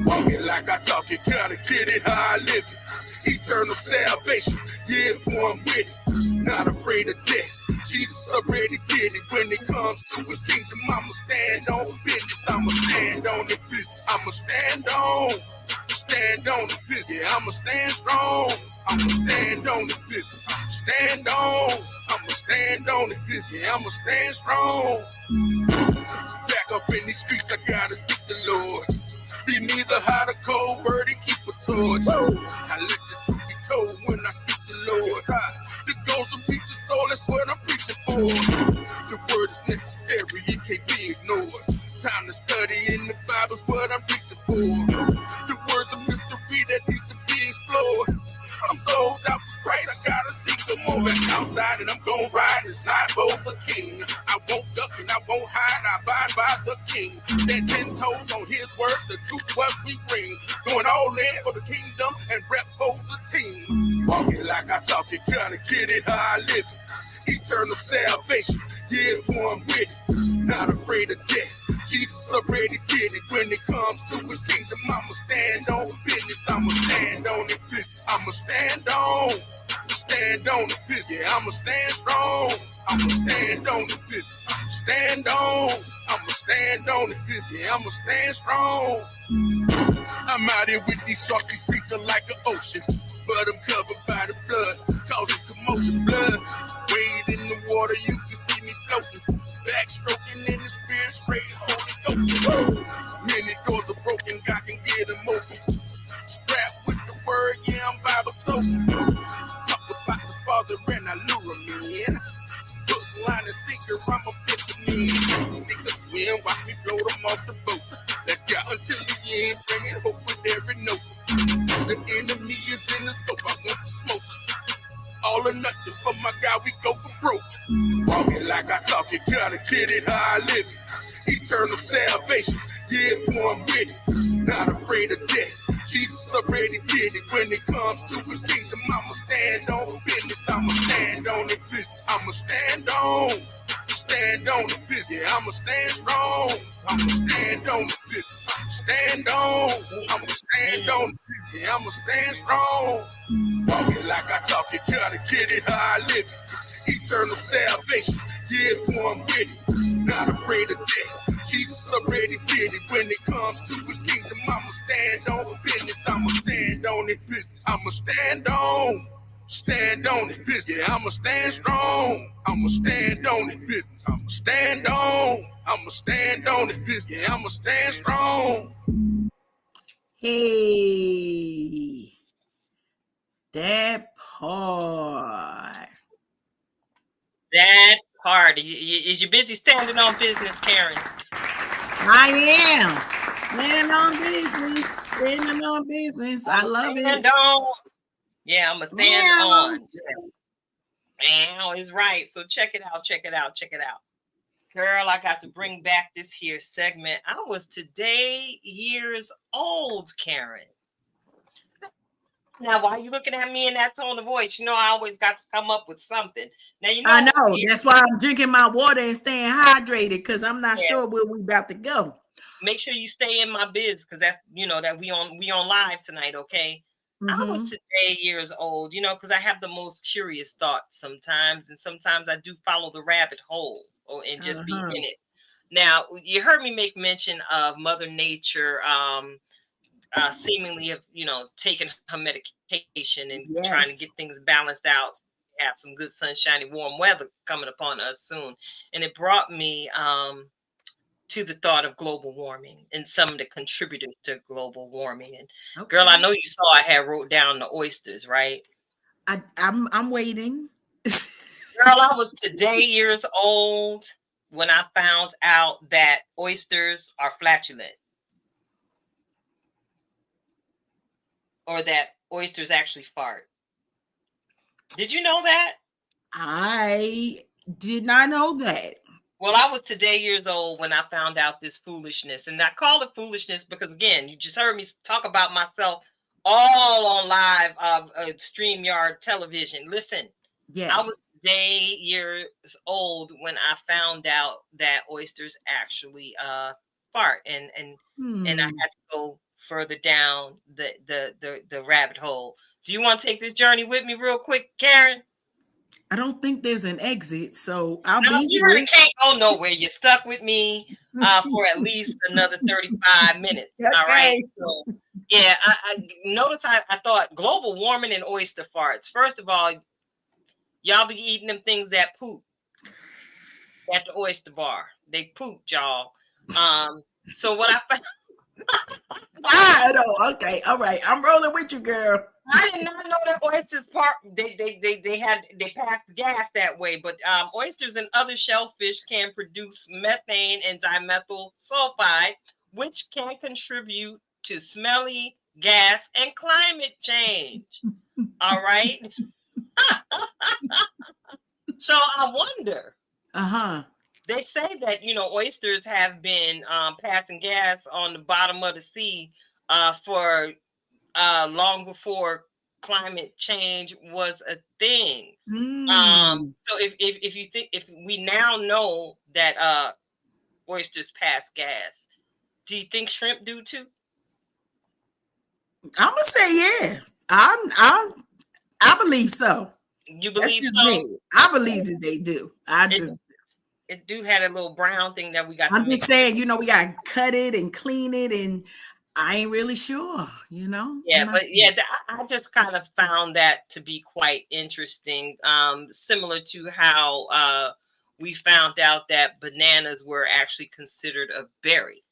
Walking like like I talk it, gotta get it how I live it. Eternal salvation, yeah, boy, I'm with it. Not afraid of death. Jesus already did it. When it comes to his kingdom, I'ma stand on business. I'ma stand on the business. I'ma stand on the business. Yeah, I'ma stand strong. I'ma stand on the business. Stand on. I'ma stand on the business. Yeah, I'ma stand strong. Back up in these streets, I gotta seek the Lord. Be neither hot or cold, birdie, keep a torch. I let the truth be told when I speak the Lord. The goals will reach the soul, that's what I'm preaching for. The word is necessary, it can't be ignored. Time to study in the Bible's what I'm preaching for. The words of mystery that needs to be explored. I'm sold out for Christ, I gotta seek the moment outside and I'm gon' ride. It's not both the king. I won't duck and I won't hide, I abide by the king. Stand 10 toes on his word, the truth what we bring. Going all in for the kingdom and rep for the team. Walking like I talk it, gotta get it how I live it. Eternal salvation, yeah, boy, I'm with it. Not afraid of death. Jesus already did it. When it comes to his kingdom, I'ma stand on business. I'ma stand on it business. I'ma stand on the business. Yeah, I'ma stand strong. I'ma stand on the business. Stand on. I'ma stand on the business. Yeah, I'ma stand strong. I'm out here with these sharks, these streets are like an ocean. But I'm covered by the blood, causing commotion. Blood, wade in the water, you can see me floating. Backstroking in the spirit, straight Holy Ghost. Many doors are broken, God can get them open. Strapped with the word, yeah, I'm Bible token. Talk about the Father and I lure him in. Hook, line, and sinker, I'm a fisherman. Sink or swim, watch me float them off the boat. Let's go until the end, bringing hope with every note. The enemy is in the scope, I want to smoke. All or nothing for my guy, we go for broke. Walking like I talk it, gotta get it how I live it. Eternal salvation, yeah, boy, I'm with it. Not afraid of death. Jesus already did it. When it comes to his kingdom, I'ma stand on business. I'ma stand on it business. I'ma stand on the business. Yeah, I'ma stand strong. I'ma stand on the business. Stand on. I'ma stand on the business. Yeah, I'ma stand strong. Walking like I talk it, gotta get it how I live it. Eternal salvation, yeah, boy, I'm with it. Not afraid of death. Jesus already did it. When it comes to his kingdom, I'ma stand on business. I'ma stand on it business. I'ma stand on it business. Yeah, I'ma stand strong. I'ma stand on it business. I'ma stand on it business. Yeah, I'ma stand strong. Hey, that part. That part. Is you busy standing on business, Karen? I am standing on business. I love it. Yeah, I'm gonna stand on. Now is right. So check it out. Girl, I got to bring back this here segment. I was today years old, Karen. Now, why are you looking at me in that tone of voice? You know, I always got to come up with something. Now, you know, I know. That's why I'm drinking my water and staying hydrated, because I'm not sure where we about to go. Make sure you stay in my biz, because that's, you know, that we on live tonight, okay? I was today years old, you know, because I have the most curious thoughts sometimes, and sometimes I do follow the rabbit hole and just be in it. Now, you heard me make mention of Mother Nature seemingly have, you know, taken her medication and trying to get things balanced out. Have some good sunshiny, warm weather coming upon us soon. And it brought me to the thought of global warming and some of the contributors to global warming. And girl, I know you saw I had wrote down the oysters, right? I'm waiting. Girl, I was today years old when I found out that oysters are flatulent. Or that oysters actually fart. Did you know that? I did not know that. Well, I was today years old when I found out this foolishness. And I call it foolishness because, again, you just heard me talk about myself all on live StreamYard television. Listen, I was today years old when I found out that oysters actually fart. And I had to go further down the rabbit hole. Do you want to take this journey with me real quick, Karen? I don't think there's an exit, so I'll No, be you here. really can't go nowhere. You're stuck with me for at least another 35 minutes. Okay. All right. So, yeah, I notice I thought global warming and oyster farts. First of all, y'all be eating them things that poop at the oyster bar. They pooped, y'all. So what I found. I know. Okay. All right. I'm rolling with you, girl. I did not know that oysters they passed gas that way, but oysters and other shellfish can produce methane and dimethyl sulfide, which can contribute to smelly gas and climate change. All right. So I wonder. They say that oysters have been passing gas on the bottom of the sea for long before climate change was a thing. So if we now know that oysters pass gas, do you think shrimp do too? I'm gonna say yeah. I believe so. You believe so? Me. I believe that they do. It do had a little brown thing that we got. I'm just saying, we got to cut it and clean it, and I ain't really sure, Yeah, but yeah, I just kind of found that to be quite interesting. Similar to how we found out that bananas were actually considered a berry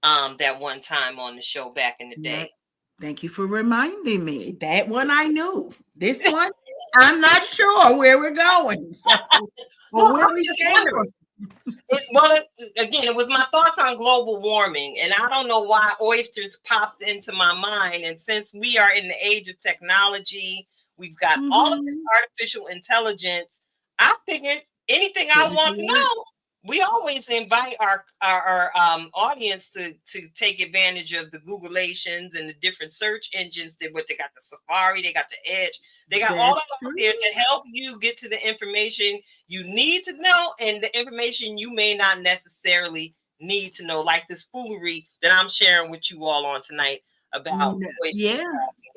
that one time on the show back in the day. Thank you for reminding me. That one I knew. This one, I'm not sure where we're going. So, where we came from. It was my thoughts on global warming, and I don't know why oysters popped into my mind. And since we are in the age of technology, we've got all of this artificial intelligence. I figured anything I want to know, we always invite our audience to take advantage of the Googleations and the different search engines. They got the Safari, they got the Edge, they got all of them there to help you get to the information you need to know and the information you may not necessarily need to know, like this foolery that I'm sharing with you all on tonight about.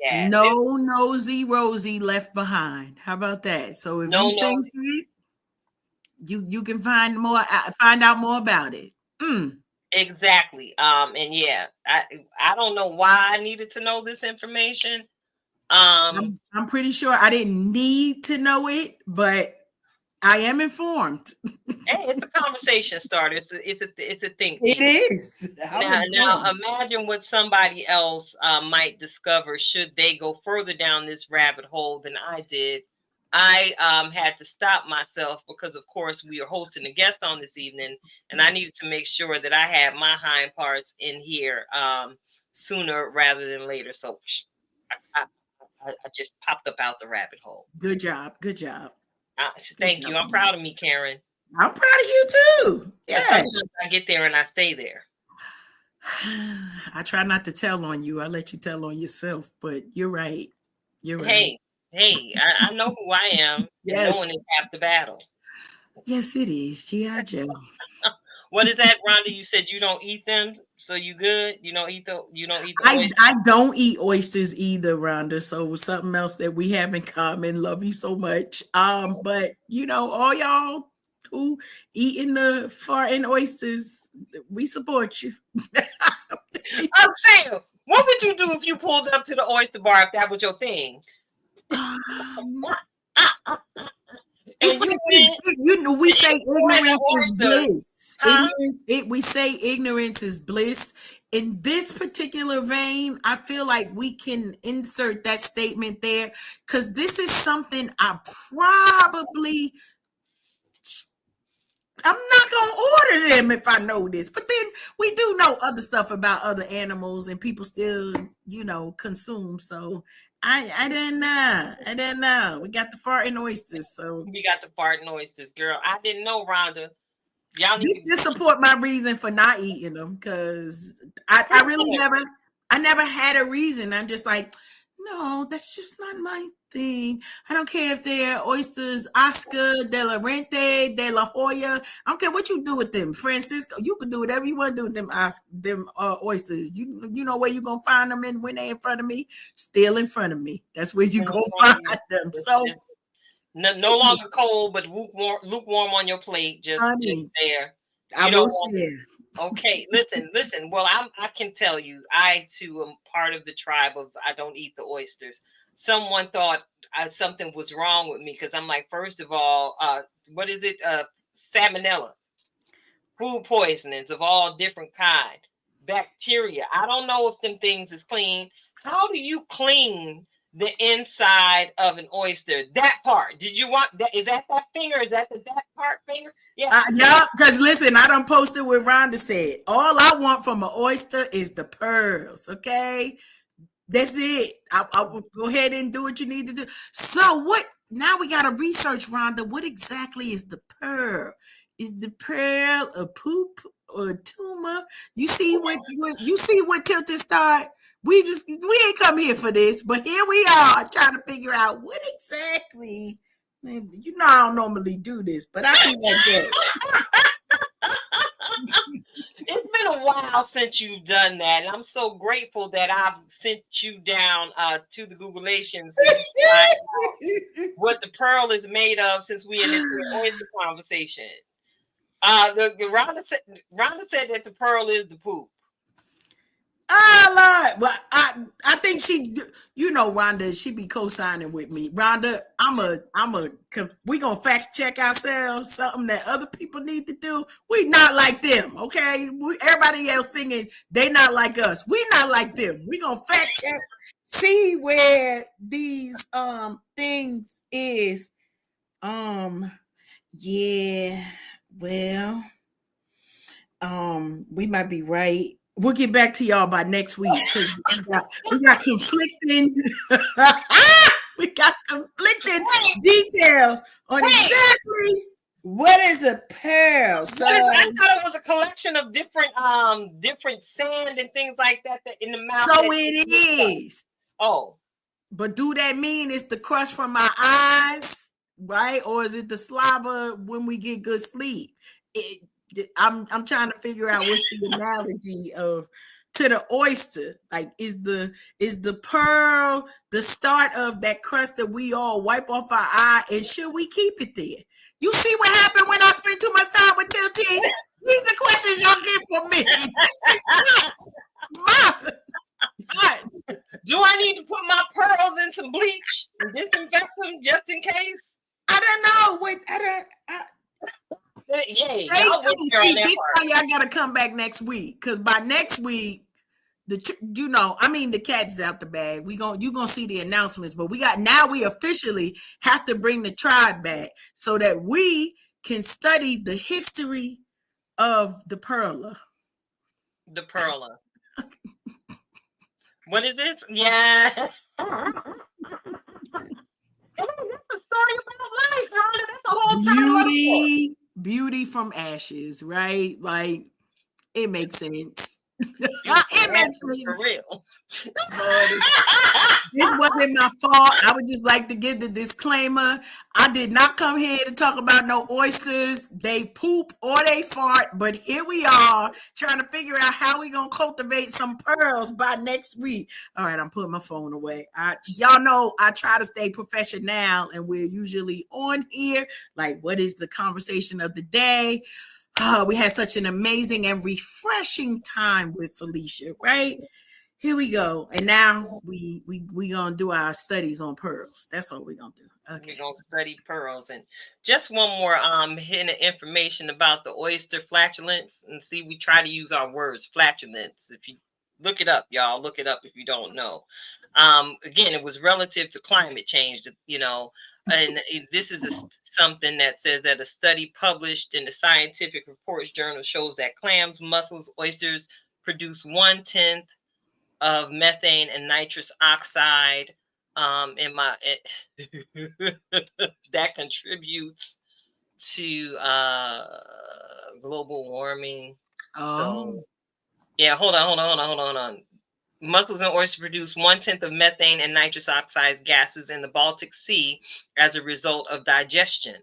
No nosy Rosie left behind. How about that? So if you think you can find out more about it. Exactly. And yeah, I don't know why I needed to know this information. I'm pretty sure I didn't need to know it, but I am informed. Hey, it's a conversation starter. It's a thing. It is. Now imagine what somebody else might discover should they go further down this rabbit hole than I did. I had to stop myself because, of course, we are hosting a guest on this evening, and I needed to make sure that I had my hind parts in here sooner rather than later. So I just popped up out the rabbit hole. Good job. Good job. Thank you. I'm proud of me, Karen. I'm proud of you too. Yeah. Sometimes I get there and I stay there. I try not to tell on you. I let you tell on yourself, but you're right. You're right. Hey, I know who I am. Yes. Knowing is half the battle. Yes, it is. G.I. Joe. What is that, Rhonda? You said you don't eat them, so you good? You don't eat the oysters? I don't eat oysters either, Rhonda. So something else that we have in common. Love you so much. But all y'all who eating the farting oysters, we support you. I'm saying, what would you do if you pulled up to the oyster bar if that was your thing? We say ignorance is bliss. We say ignorance is bliss. In this particular vein, I feel like we can insert that statement there because this is something I'm not going to order them if I know this. But then we do know other stuff about other animals and people still, consume. So I didn't know. We got the farting oysters. So we got the farting oysters, girl. I didn't know, Rhonda. Y'all need to support my reason for not eating them because I really never had a reason. I'm just like, no, that's just not my thing. I don't care if they're oysters, Oscar, De La Rente, De La Hoya. I don't care what you do with them, Francisco. You can do whatever you want to do with them, oysters. You know where you gonna find them in when they in front of me? Still in front of me. That's where you gonna find them. So no longer cold, but lukewarm on your plate, just there. I will share. Okay, listen. Well, I can tell you, I too am part of the tribe of I don't eat the oysters. Someone thought something was wrong with me because I'm like, first of all, what is it? Salmonella, food poisonings of all different kind, bacteria. I don't know if them things is clean. How do you clean the inside of an oyster? That part. Did you want that? Is that finger? Is that that part finger? Yeah. Yeah, because listen, I done posted what Rhonda said. All I want from an oyster is the pearls, okay? That's it. I will go ahead and do what you need to do. So what? Now we got to research, Rhonda. What exactly is the pearl? Is the pearl a poop or a tumor? You see what tilted start? We ain't come here for this, but here we are trying to figure out what exactly. Man, you know I don't normally do this, but I feel like that. It's been a while since you've done that, and I'm so grateful that I've sent you down to the Googleation so you find out what the pearl is made of since we in this oyster conversation. Rhonda said that the pearl is the poop. Well, I think she, you know, Rhonda, she be co-signing with me. Rhonda, we gonna fact check ourselves. Something that other people need to do. We not like them, okay? Everybody else singing, they not like us. We not like them. We gonna fact check, see where these things is. Yeah, well, we might be right. We'll get back to y'all by next week because we got conflicting details on exactly what is a pearl. So I thought it was a collection of different sand and things like that in the mouth. So it is. Oh, but do that mean it's the crush from our eyes, right? Or is it the saliva when we get good sleep? I'm trying to figure out what's the analogy to the oyster. Like, is the pearl the start of that crust that we all wipe off our eye, and should we keep it there? You see what happened when I spent too much time with Tilty? These are questions y'all get from me. Do I need to put my pearls in some bleach and disinfect them just in case? I don't know. Yay! This is why y'all gotta come back next week, because by next week, the cat's out the bag. You gonna see the announcements, but we officially have to bring the tribe back so that we can study the history of the perla. The perla. What is this? Yeah. That's a story about life, Rhonda. That's a whole beauty from ashes, right? Like, it makes sense. It makes sense for real. This wasn't my fault. I would just like to give the disclaimer. I did not come here to talk about no oysters. They poop or they fart, but here we are trying to figure out how we gonna cultivate some pearls by next week. All right, I'm putting my phone away. Y'all know I try to stay professional, and we're usually on here. Like, what is the conversation of the day? We had such an amazing and refreshing time with Felicia, right? Here we go. And now we gonna do our studies on pearls. That's all we're gonna do. Okay. We're gonna study pearls. And just one more hint of information about the oyster flatulence. And see, we try to use our words, flatulence. If you look it up, y'all, look it up if you don't know. Again, it was relative to climate change, and this is something that says that a study published in the Scientific Reports Journal shows that clams, mussels, oysters produce 1/10 of methane and nitrous oxide. That contributes to global warming. Oh. So, yeah, hold on. Mussels and oysters produce 1/10 of methane and nitrous oxide gases in the Baltic Sea as a result of digestion.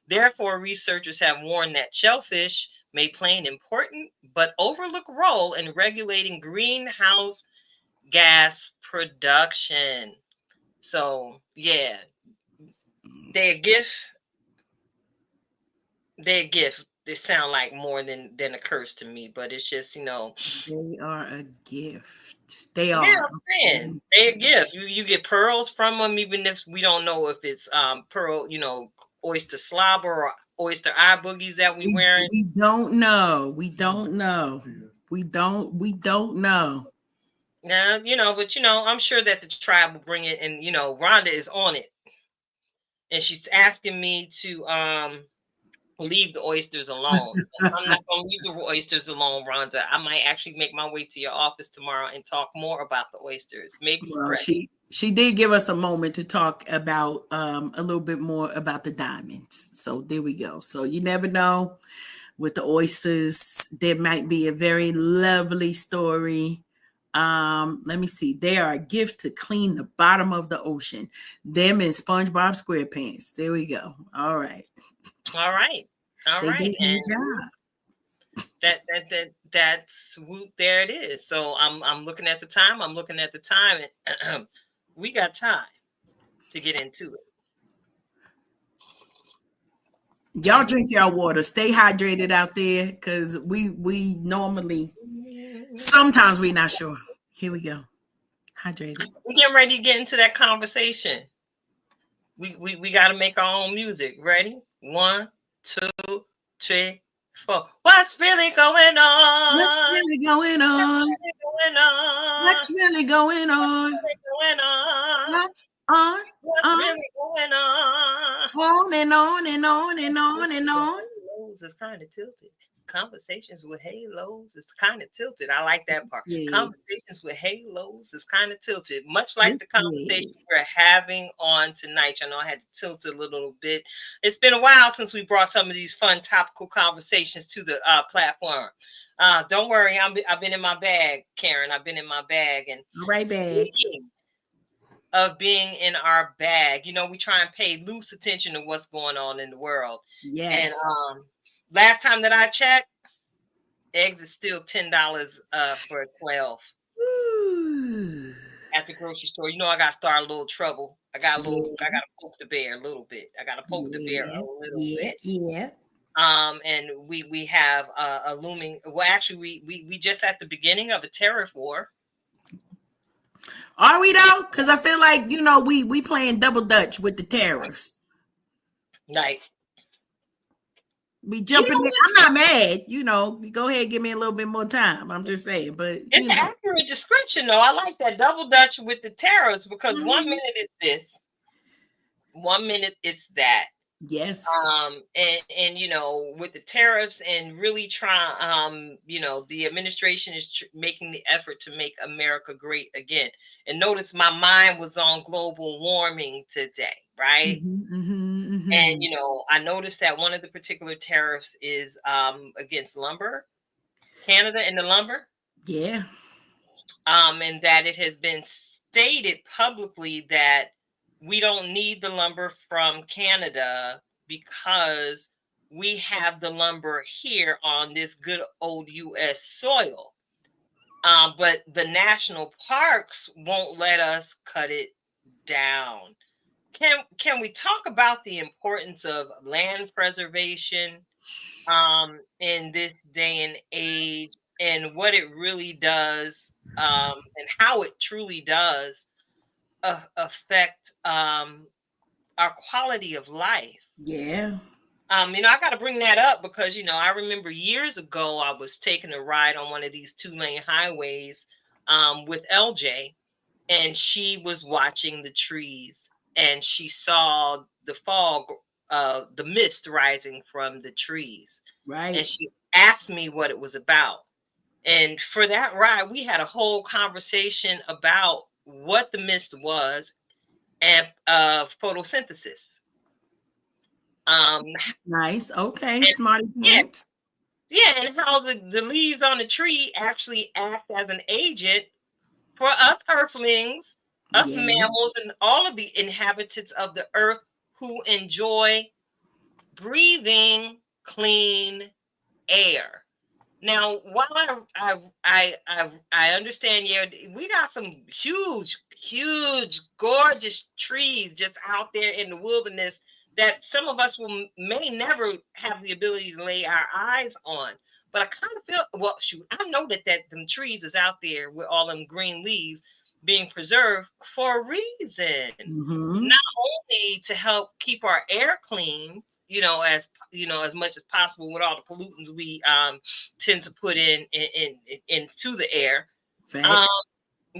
Therefore, researchers have warned that shellfish may play an important but overlooked role in regulating greenhouse gas production. So, yeah, they're a gift. They're a gift. They sound like more than a curse to me, but it's just, They are a gift. They yeah, are. I'm saying they're a gift. You get pearls from them, even if we don't know if it's pearl, oyster slobber or oyster eye boogies that we wearing. We don't know. We don't know. We don't know. Yeah, but I'm sure that the tribe will bring it, and Rhonda is on it, and she's asking me to leave the oysters alone. I'm not going to leave the oysters alone, Rhonda. I might actually make my way to your office tomorrow and talk more about the oysters. Maybe Well, she did give us a moment to talk about a little bit more about the diamonds. So there we go. So you never know with the oysters. There might be a very lovely story. Let me see. They are a gift to clean the bottom of the ocean. Them and SpongeBob SquarePants. There we go. All right. All right. They did And a job. that's whoop, there it is. So I'm looking at the time. And we got time to get into it. Y'all drink your water. Stay hydrated out there, because we normally sometimes we're not sure. Here we go. Hydrated. We're getting ready to get into that conversation. We got to make our own music. Ready? 1, 2, 3, 4. What's really going on? What's really going on? What's really going on? What's really going on? On, What's really going on? on and on and on and on and on. Halos is kind of tilted. Conversations with halos is kind of tilted. I like that part. Yeah. Conversations with halos is kind of tilted, much like the conversation we're having on tonight. I know I had to tilt it a little bit. It's been a while since we brought some of these fun topical conversations to the platform. Don't worry, I've been in my bag, Karen. I've been in my bag. And right bag. Speaking of being in our bag, we try and pay loose attention to what's going on in the world. Yes. And last time that I checked, eggs is still $10 for 12 at the grocery store. I got to start a little trouble. I got to poke the bear a little bit. I got to poke the bear a little bit. Yeah. And we have a looming. Well, actually, we just at the beginning of a tariff war. Are we though? Because I feel like we playing double dutch with the tariffs. Like we jumping in. I'm not mad. Go ahead, give me a little bit more time. I'm just saying, but it's an accurate description, though. I like that double dutch with the tariffs, because 1 minute is this, 1 minute it's that. Yes. And with the tariffs and really trying, the administration is making the effort to make America great again. And notice my mind was on global warming today, right? Mm-hmm. And I noticed that one of the particular tariffs is against lumber, Canada and the lumber. Yeah. And that it has been stated publicly that we don't need the lumber from Canada because we have the lumber here on this good old U.S. soil. But the national parks won't let us cut it down. Can we talk about the importance of land preservation in this day and age, and what it really does, and how it truly does affect our quality of life? Yeah. I got to bring that up because, I remember years ago, I was taking a ride on one of these 2-lane highways with LJ, and she was watching the trees, and she saw the fog, the mist rising from the trees. Right. And she asked me what it was about. And for that ride, we had a whole conversation about what the mist was and photosynthesis. Nice. Okay. Smarty pants. Yeah, and how the leaves on the tree actually act as an agent for us earthlings, us Yes. mammals, and all of the inhabitants of the earth who enjoy breathing clean air. Now, while I understand, yeah, we got some huge, gorgeous trees just out there in the wilderness that some of us may never have the ability to lay our eyes on. But I kind of feel, well, shoot, I know that them trees is out there with all them green leaves being preserved for a reason. Mm-hmm. Not only to help keep our air clean, as much as possible with all the pollutants we tend to put into the air. Um, Facts.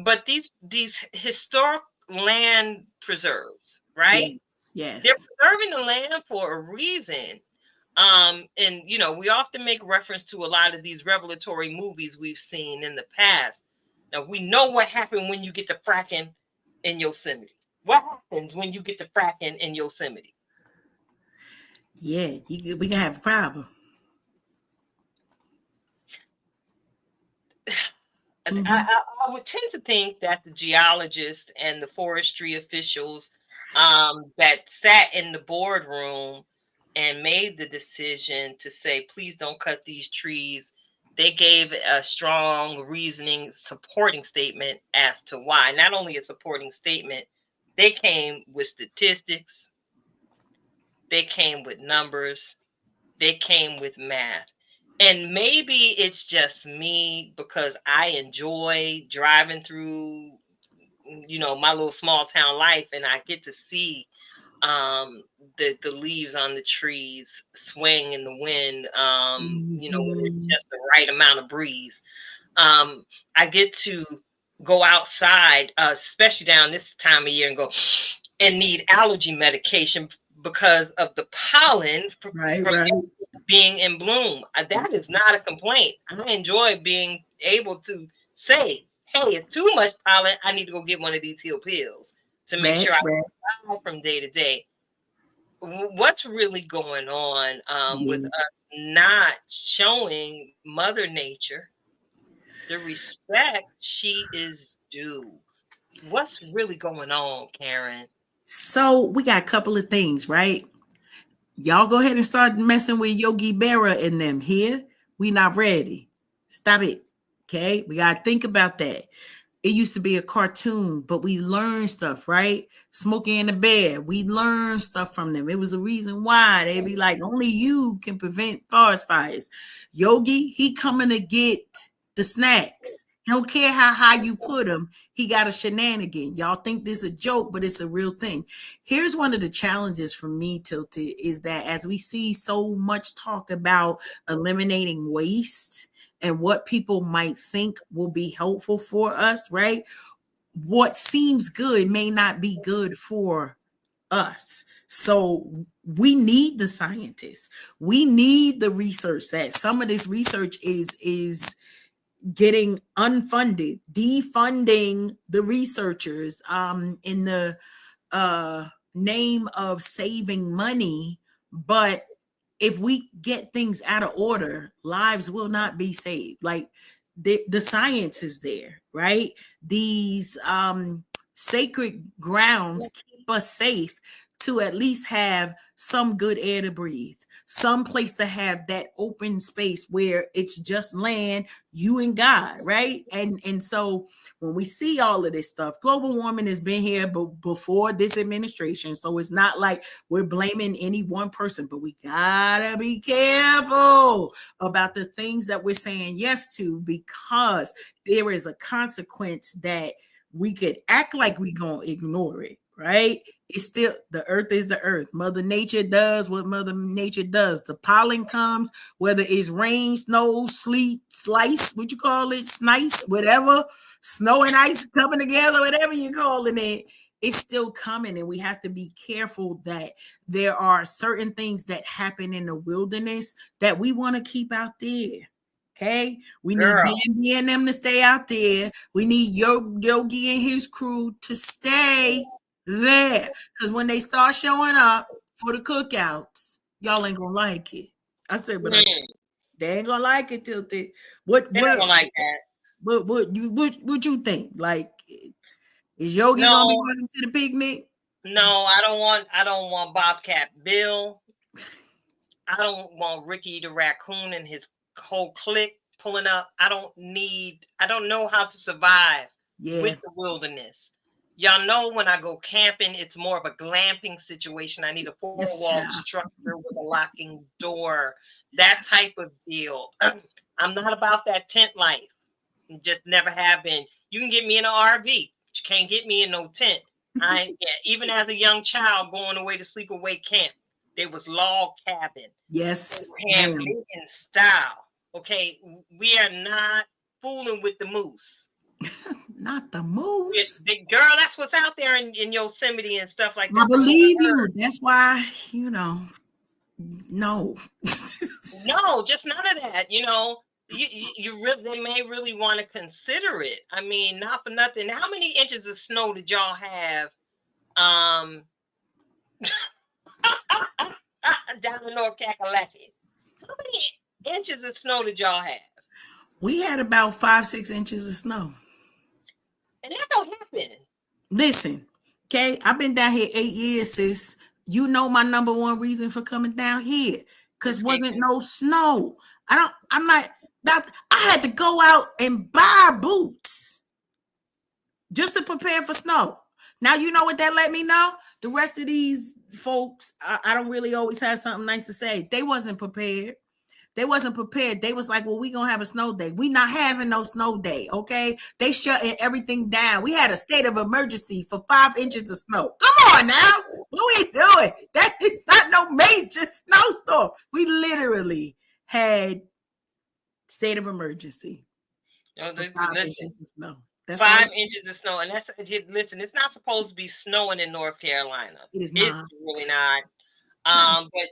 but these historic land preserves, right? Yes. They're Yes. preserving the land for a reason. And we often make reference to a lot of these revelatory movies we've seen in the past. Now we know what happened when you get to fracking in Yosemite. What happens when you get to fracking in Yosemite? Yeah, we can have a problem. I, Mm-hmm. I, I would tend to think that the geologists and the forestry officials that sat in the boardroom and made the decision to say, please don't cut these trees, they gave a strong reasoning supporting statement as to why. Not only a supporting statement, they came with statistics, they came with numbers, they came with math. And maybe it's just me because I enjoy driving through, my little small town life, and I get to see the leaves on the trees swing in the wind, when there's Mm-hmm. just the right amount of breeze. I get to go outside, especially down this time of year, and go and need allergy medication because of the pollen Right, from right. being in bloom. That is not a complaint. I enjoy being able to say, hey, it's too much pollen. I need to go get one of these heel pills to make sure I Facts, facts. survive from day to day. What's really going on with Yeah. us not showing Mother Nature the respect she is due? What's really going on, Karen? So we got a couple of things, right? Y'all go ahead and start messing with Yogi Berra and them here. We not ready. Stop it. Okay. We got to think about that. It used to be a cartoon, but we learned stuff, right? Smokey and the Bear, we learned stuff from them. It was a reason why they be like, only you can prevent forest fires. Yogi, he coming to get the snacks. He don't care how high you put him. He got a shenanigan. Y'all think this is a joke, but it's a real thing. Here's one of the challenges for me, Tilted, is that as we see so much talk about eliminating waste, and what people might think will be helpful for us, right? What seems good may not be good for us. So we need the scientists. We need the research. That some of this research is getting unfunded, defunding the researchers in the name of saving money. But if we get things out of order, lives will not be saved. Like the science is there, right? These sacred grounds keep us safe to at least have some good air to breathe, some place to have that open space where it's just land, you and God, right? And so when we see all of this stuff, global warming has been here before this administration. So it's not like we're blaming any one person, but we gotta be careful about the things that we're saying yes to, because there is a consequence that we could act like we gonna ignore it, right? It's still, the earth is the earth. Mother Nature does what Mother Nature does. The pollen comes, whether it's rain, snow, sleet, slice, what you call it, snice, whatever, snow and ice coming together, whatever you're calling it, it's still coming. And we have to be careful that there are certain things that happen in the wilderness that we want to keep out there. Okay, we need Girl. Bambi and them to stay out there. We need Yogi and his crew to stay there, because when they start showing up for the cookouts, y'all ain't gonna like it. I said, they ain't gonna like it, Tilted. They're not gonna like that. What you think? Like, is Yogi gonna be No, running to the picnic? no, I don't want Bobcat Bill. I don't want Ricky the raccoon and his whole clique pulling up. I don't know how to survive Yeah. with the wilderness. Y'all know when I go camping, it's more of a glamping situation. I need a Yes, four-wall child. structure with a locking door, that type of deal. I'm not about that tent life. Just never have been. You can get me in an RV, but you can't get me in no tent. Even as a young child going away to sleepaway camp, there was log cabin. Yes, Hand ma'am. in style. Okay, we are not fooling with the moose. Not the moose. Girl, that's what's out there in Yosemite and stuff like I that. From what believe I you. heard. That's why, no. No, just none of that. You really they may really want to consider it. I mean, not for nothing. How many inches of snow did y'all have? Um, down in North Kakalaki. How many inches of snow did y'all have? We had about 5-6 inches of snow. And that don't happen. Listen, okay, I've been down here 8 years, sis. You know my number one reason for coming down here, because wasn't no snow. I'm not about. I had to go out and buy boots just to prepare for snow. Now you know what that let me know. The rest of these folks, I don't really always have something nice to say. They wasn't prepared. They wasn't prepared. They was like, well, we gonna have a snow day. We not having no snow day, okay? They shutting everything down. We had a state of emergency for 5 inches of snow. Come on now. What we doing? That is not no major snowstorm. We literally had state of emergency for 5 inches of snow. That's 5 inches of snow. And listen, it's not supposed to be snowing in North Carolina. It is It's not. really not. But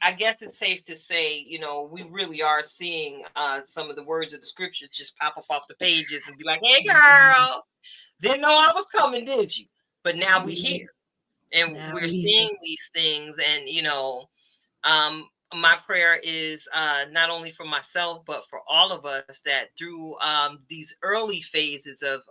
I guess it's safe to say, we really are seeing some of the words of the scriptures just pop up off the pages and be like, hey, girl, didn't know I was coming, did you? But now we're here and we're seeing these things. And, my prayer is not only for myself, but for all of us that through these early phases of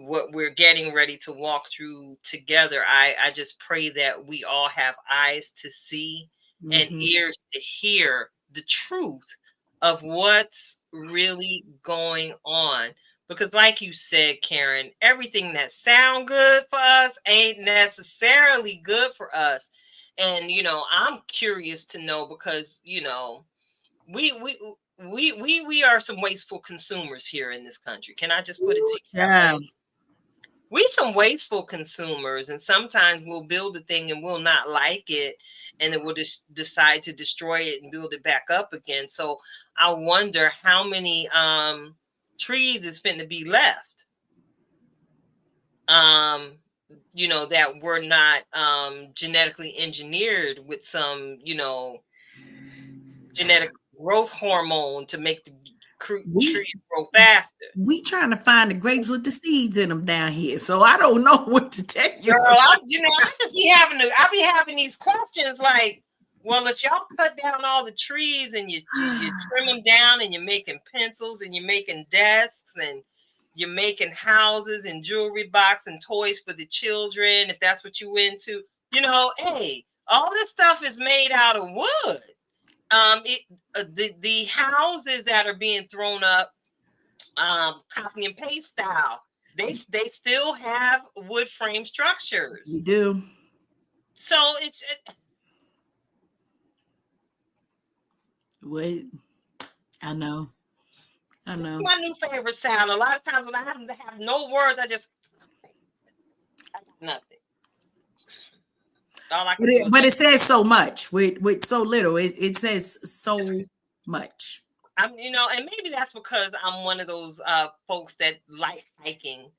what we're getting ready to walk through together, I just pray that we all have eyes to see and ears to hear the truth of what's really going on. Because like you said, Karen, everything that sound good for us ain't necessarily good for us. And, I'm curious to know because, we are some wasteful consumers here in this country. Can I just put it to you that way? We some wasteful consumers, and sometimes we'll build a thing and we'll not like it, and then we'll just decide to destroy it and build it back up again. So I wonder how many trees is finna be left. That were not genetically engineered with some, genetic growth hormone to make the trees grow faster. We trying to find the grapes with the seeds in them down here, so I don't know what to tell you. Girl, I just be having these questions like, well, if y'all cut down all the trees and you trim them down and you're making pencils and you're making desks and you're making houses and jewelry box and toys for the children, if that's what you into, hey, all this stuff is made out of wood. The houses that are being thrown up, copy and paste style, they still have wood frame structures. You do. So Wait, I know. My new favorite sound. A lot of times when I have no words, I got nothing. But it says so much with so little. It says so much. And maybe that's because I'm one of those folks that like hiking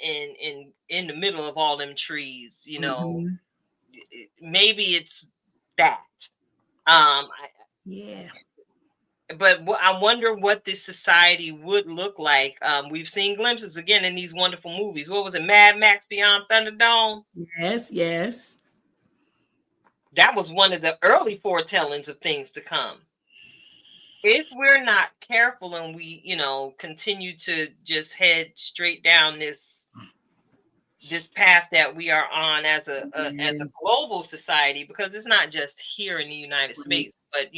in the middle of all them trees. Maybe it's that. Yeah. But I wonder what this society would look like. We've seen glimpses again in these wonderful movies. What was it, Mad Max Beyond Thunderdome? Yes. That was one of the early foretellings of things to come. if we're not careful and we, continue to just head straight down this path that we are on as a Yeah, global society, because it's not just here in the United right. States, but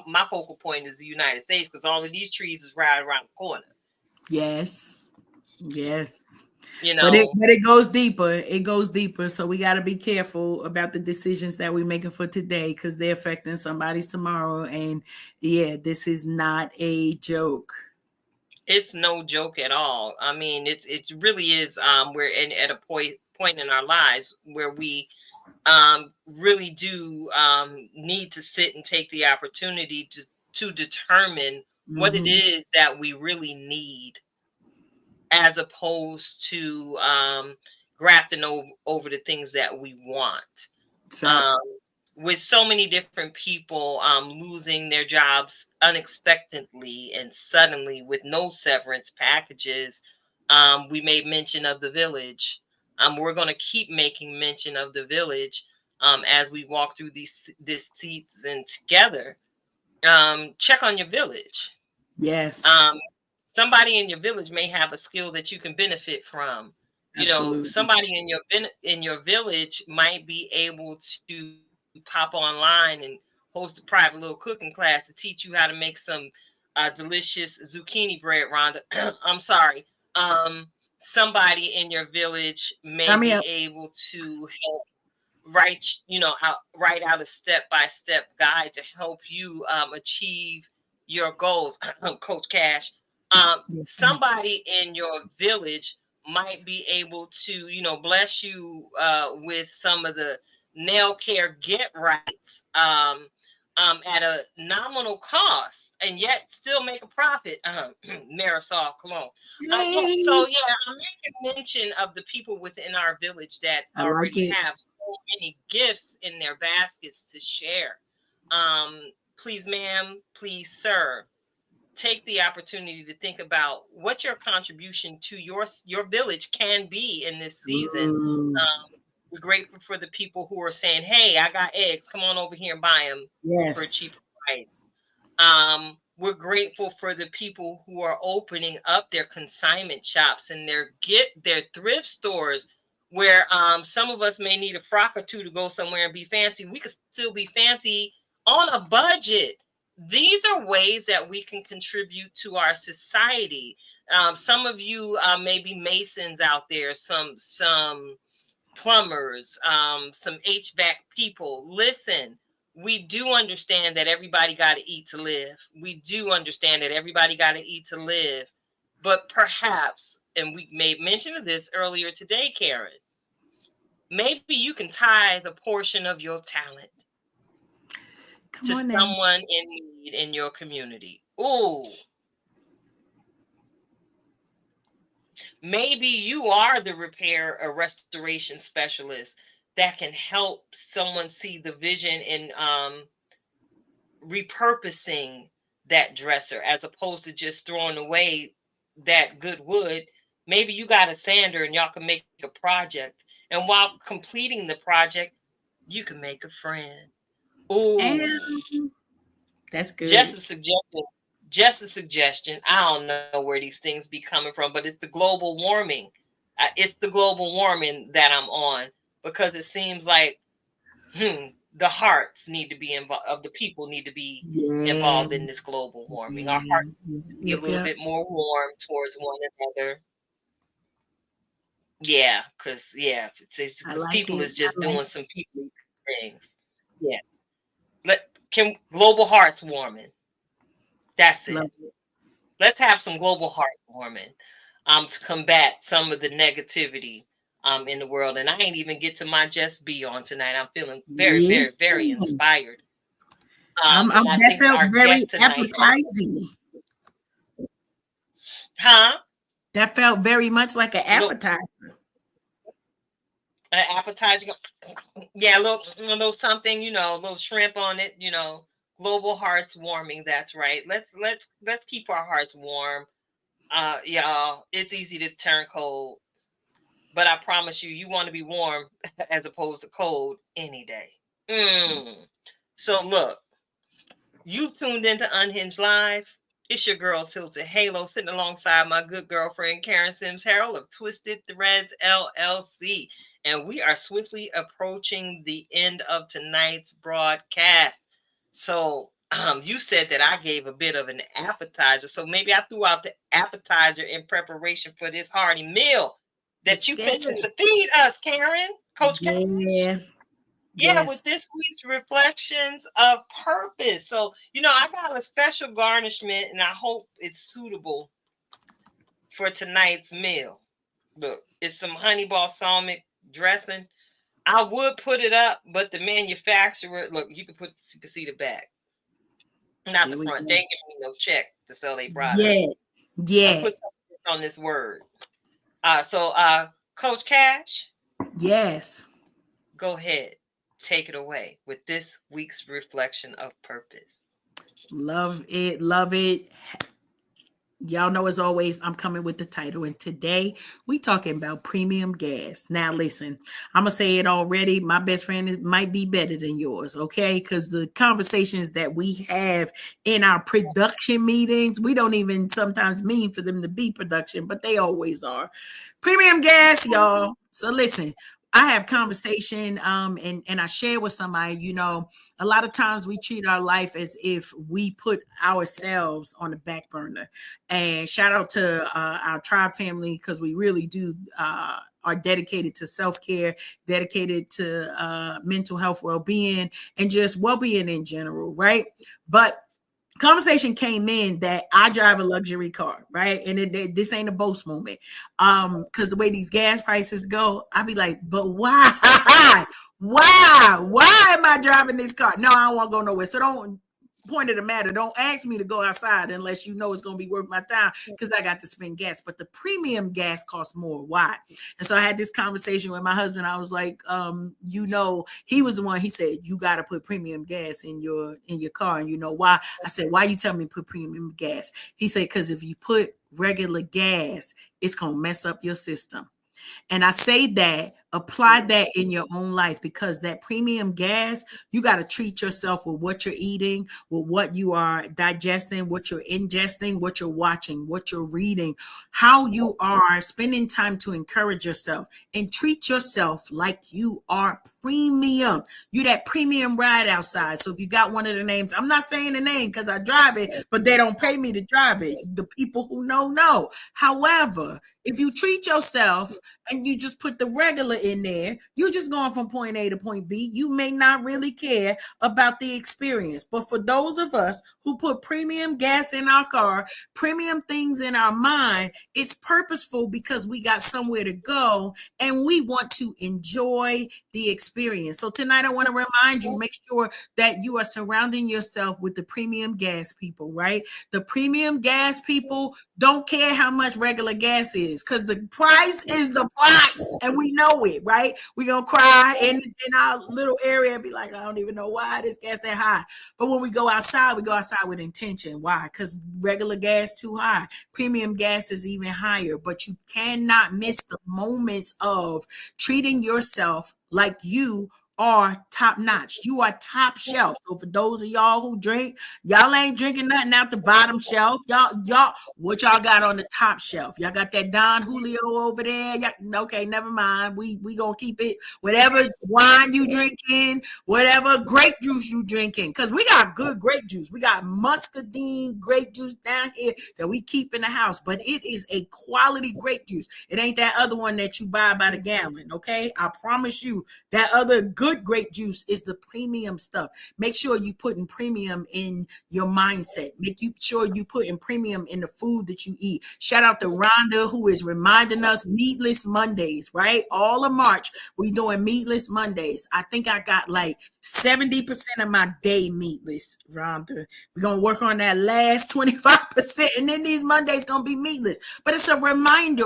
my focal point is the United States, because all of these trees is right around the corner. Yes. Yes. You But it know, but it goes deeper. It goes deeper. So we got to be careful about the decisions that we're making for today because they're affecting somebody's tomorrow. And yeah, this is not a joke. it's no joke at all. I mean, it really is. We're at a point in our lives where we really do need to sit and take the opportunity to determine what it Hmm. is that we really need, as opposed to grafting over the things that we want. Um, Facts. with so many different people losing their jobs unexpectedly and suddenly with no severance packages, we made mention of the village. We're going to keep making mention of the village as we walk through this season together. Check on your village. Yes. Um, somebody in your village may have a skill that you can benefit from. Absolutely. Somebody in your village might be able to pop online and host a private little cooking class to teach you how to make some delicious zucchini bread, Rhonda. I'm sorry. Um, somebody in your village may Turn me be up. able to help write out a step-by-step guide to help you achieve your goals. Coach Cash, Yes, ma'am. somebody in your village might be able to bless you with some of the nail care get rights at a nominal cost and yet still make a profit. Marisol Cologne. Yeah, Hey, so yeah, I'm making mention of the people within our village that I like already it. have so many gifts in their baskets to share. Please, ma'am, please, sir, take the opportunity to think about what your contribution to your village can be in this season. Mm, We're grateful for the people who are saying, "Hey, I got eggs. Come on over here and buy them for a cheaper yes. price." We're grateful for the people who are opening up their consignment shops and their thrift stores, where some of us may need a frock or two to go somewhere and be fancy. We could still be fancy on a budget. These are ways that we can contribute to our society. Some of you may be masons out there, some plumbers, some HVAC people. Listen, we do understand that everybody got to eat to live. We do understand that everybody got to eat to live. But perhaps, and we made mention of this earlier today, Karen, maybe you can tithe a portion of your talent Come to on now. someone in need in your community. Ooh, maybe you are the repair or restoration specialist that can help someone see the vision in repurposing that dresser as opposed to just throwing away that good wood. Maybe you got a sander and y'all can make a project. And while completing the project, you can make a friend. Ooh, And that's just good. a suggestion. Just a suggestion. I don't know where these things be coming from, but it's the global warming. It's the global warming that I'm on, because it seems like the hearts need to be involved, of the people need to be Yeah. involved in this global warming. Our Yeah. hearts need to be a Yep. little Yep. bit more warm towards one another. Yeah, I because like people it. is I just like doing some people things. Yeah, can global hearts warming. That's love it. it. Let's have some global heart warming to combat some of the negativity in the world. And I ain't even get to my just be on tonight. I'm feeling very, very, Yes. very inspired. And I That think felt our very guest tonight has, appetizing. huh? That felt very much like an Look, appetizer. an appetizer. Yeah, a little something, a little shrimp on it, global hearts warming. That's right. Let's keep our hearts warm. Y'all, it's easy to turn cold, but I promise you, you want to be warm as opposed to cold any day. So look, You've tuned into Unhinged Live. It's your girl Tilted Halo, sitting alongside my good girlfriend Karen Sims Harrell of Twisted Threads LLC. And we are swiftly approaching the end of tonight's broadcast. So you said that I gave a bit of an appetizer. So maybe I threw out the appetizer in preparation for this hearty meal that you fixing to feed us, Karen. Coach Karen. Yeah. Yeah, with this week's reflections of purpose. So, I got a special garnishment and I hope it's suitable for tonight's meal. Look, it's some honey balsamic dressing. I would put it up, but the manufacturer, look, you can see the back. Not the front. They ain't giving me no check to sell their product. Yeah. Put something on this word. So Coach Cash. Yes. Go ahead. Take it away with this week's reflection of purpose. Love it. Love it. Y'all know, as always, I'm coming with the title, and today we talking about premium gas. Now, listen, I'm gonna say it already. My best friend might be better than yours, okay? Because the conversations that we have in our production meetings, we don't even sometimes mean for them to be production, but they always are. Premium gas, y'all. So listen, I have conversation and I share with somebody, a lot of times we treat our life as if we put ourselves on the back burner. And shout out to our tribe family, because we really do are dedicated to self-care, dedicated to mental health, well-being, and just well-being in general, right? But conversation came in that I drive a luxury car, right? And this ain't a boast moment. Because the way these gas prices go, I be like, but why? Why am I driving this car? No, I don't want to go nowhere. So don't point of the matter. Don't ask me to go outside unless you know it's going to be worth my time, because I got to spend gas. But the premium gas costs more. Why? And so I had this conversation with my husband. I was like, he was the one. He said, you got to put premium gas in your car. And you know why? I said, why you tell me to put premium gas? He said, because if you put regular gas, it's going to mess up your system. And I say that, apply that in your own life, because that premium gas, you got to treat yourself with what you're eating, with what you are digesting, what you're ingesting, what you're watching, what you're reading, how you are spending time to encourage yourself, and treat yourself like you are premium. You that premium ride outside. So if you got one of the names, I'm not saying the name because I drive it, but they don't pay me to drive it. The people who know. However, if you treat yourself and you just put the regular in there, you're just going from point A to point B. You may not really care about the experience. But for those of us who put premium gas in our car, premium things in our mind, it's purposeful because we got somewhere to go and we want to enjoy the experience. So tonight I want to remind you, make sure that you are surrounding yourself with the premium gas people, right? The premium gas people don't care how much regular gas is, because the price is the price, and we know it, right? We're going to cry in our little area and be like, I don't even know why this gas that high. But when we go outside with intention. Why? Because regular gas too high. Premium gas is even higher, but you cannot miss the moments of treating yourself like you are top notch. You are top shelf. So for those of y'all who drink, y'all ain't drinking nothing out the bottom shelf. Y'all, what y'all got on the top shelf? Y'all got that Don Julio over there? Okay, never mind. We gonna keep it. Whatever wine you drinking, whatever grape juice you drinking, because we got good grape juice. We got muscadine grape juice down here that we keep in the house, but it is a quality grape juice. It ain't that other one that you buy by the gallon. Okay, I promise you that other good grape juice is the premium stuff. Make sure you putting premium in your mindset. Make sure you putting premium in the food that you eat. Shout out to Rhonda, who is reminding us Meatless Mondays, right? All of March, we doing Meatless Mondays. I think I got like 70% of my day meatless, Rhonda. We're going to work on that last 25%, and then these Mondays going to be meatless. But it's a reminder,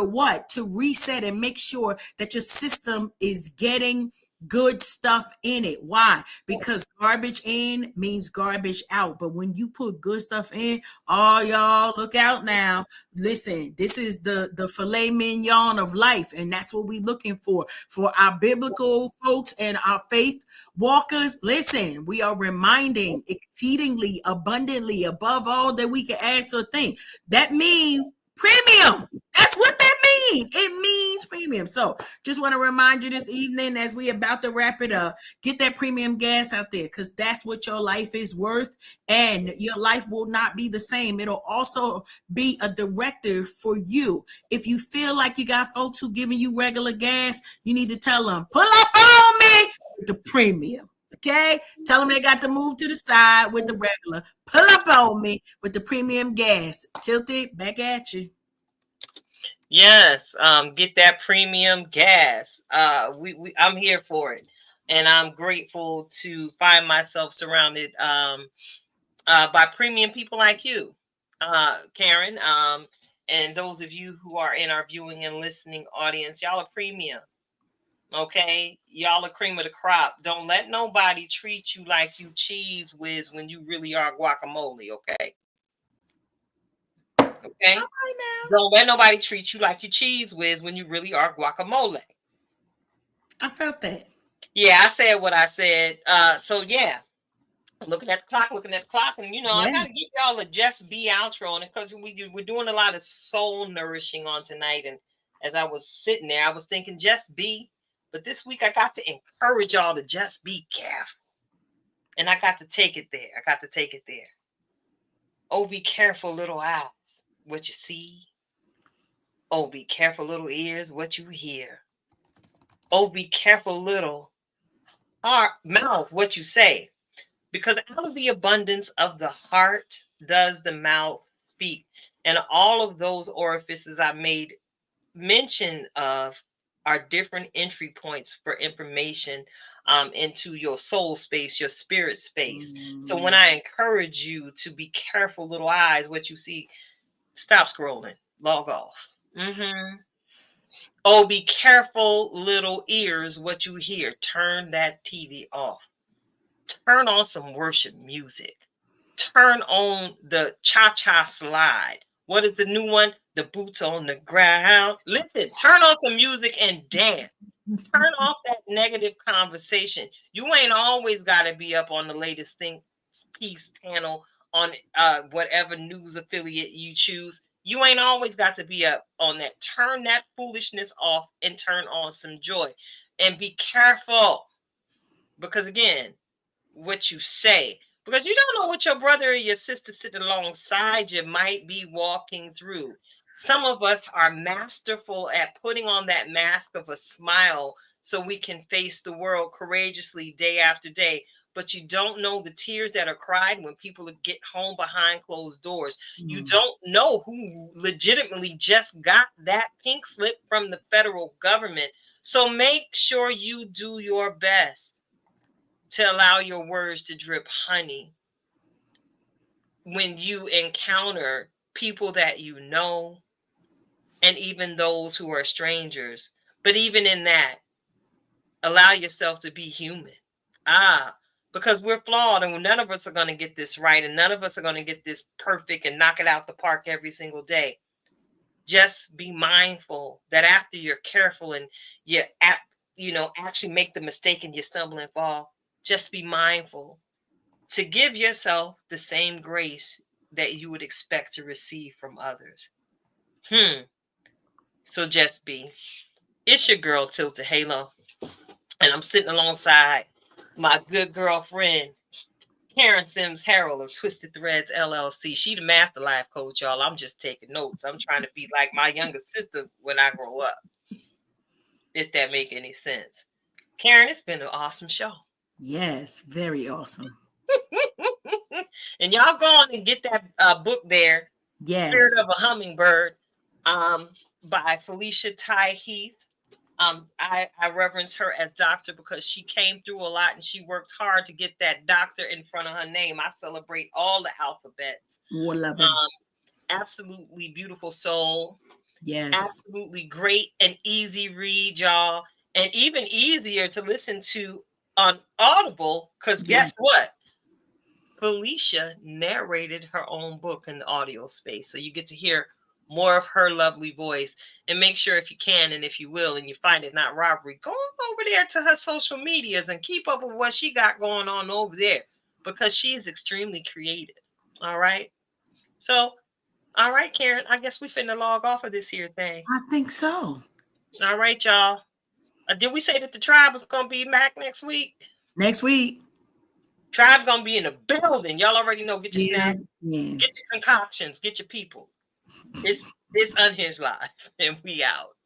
to reset and make sure that your system is getting good stuff in it. Why? Because garbage in means garbage out. But when you put good stuff in, oh y'all, look out now. Listen, this is the filet mignon of life, and that's what we're looking for our biblical folks and our faith walkers. Listen, we are reminding exceedingly abundantly above all that we can ask or think. That means premium. That's what that means. It means premium. So just want to remind you this evening as we about to wrap it up, get that premium gas out there, because that's what your life is worth, and your life will not be the same. It'll also be a directive for you. If you feel like you got folks who giving you regular gas, you need to tell them, pull up on me with the premium. Okay, tell them they got to move to the side with the regular. Pull up on me with the premium gas. Tilt it back at you. Yes, get that premium gas. I'm here for it, and I'm grateful to find myself surrounded by premium people like you, Karen. And those of you who are in our viewing and listening audience, y'all are premium. Okay, y'all are cream of the crop. Don't let nobody treat you like you cheese whiz when you really are guacamole. Okay. Okay. Don't let nobody treat you like you cheese whiz when you really are guacamole. I felt that. Yeah, I said what I said. So yeah, looking at the clock, and I gotta give y'all a Just Be outro, and because we're doing a lot of soul nourishing on tonight. And as I was sitting there, I was thinking just be, but this week I got to encourage y'all to just be careful, and I got to take it there. Oh, be careful, little eyes, what you see. Oh, be careful, little ears, what you hear. Oh, be careful, little mouth, what you say. Because out of the abundance of the heart does the mouth speak. And all of those orifices I made mention of are different entry points for information into your soul space, your spirit space. So when I encourage you to be careful, little eyes, what you see, stop scrolling, log off. Oh, be careful, little ears, what you hear. Turn that TV off. Turn on some worship music. Turn on the cha-cha slide. What is the new one? The boots on the ground. Listen, turn on some music and dance. Turn off that negative conversation. You ain't always got to be up on the latest piece panel on whatever news affiliate you choose. You ain't always got to be up on that. Turn that foolishness off and turn on some joy. And be careful. Because again, what you say. Because you don't know what your brother or your sister sitting alongside you might be walking through. Some of us are masterful at putting on that mask of a smile so we can face the world courageously day after day. But you don't know the tears that are cried when people get home behind closed doors. You don't know who legitimately just got that pink slip from the federal government. So make sure you do your best to allow your words to drip honey when you encounter people that you know, and even those who are strangers. But even in that, allow yourself to be human. Because we're flawed, and none of us are going to get this right, and none of us are going to get this perfect and knock it out the park every single day. Just be mindful that after you're careful and you actually make the mistake and you stumble and fall, just be mindful to give yourself the same grace that you would expect to receive from others. So just be. It's your girl, Tilted Halo. And I'm sitting alongside my good girlfriend, Karen Sims Harrell of Twisted Threads LLC. She the master life coach, y'all. I'm just taking notes. I'm trying to be like my younger sister when I grow up. If that make any sense. Karen, it's been an awesome show. Yes, very awesome. And y'all go on and get that book there. Yes. Spirit of a Hummingbird by Felicia Thai Heath. I reverence her as doctor because she came through a lot and she worked hard to get that doctor in front of her name. I celebrate all the alphabets. Love it. Absolutely beautiful soul. Yes. Absolutely great and easy read, y'all. and even easier to listen to on Audible, because guess what? Felicia narrated her own book in the audio space. So you get to hear more of her lovely voice. And make sure, if you can and if you will, and you find it not robbery, go over there to her social medias and keep up with what she got going on over there, because she is extremely creative. All right. So, all right, Karen, I guess we finna log off of this here thing. I think so. All right, y'all. Did we say that the tribe was going to be back next week? Next week. Tribe going to be in the building. Y'all already know. Get your snacks, Yeah. get your concoctions, get your people. It's Unhinged Live, and we out.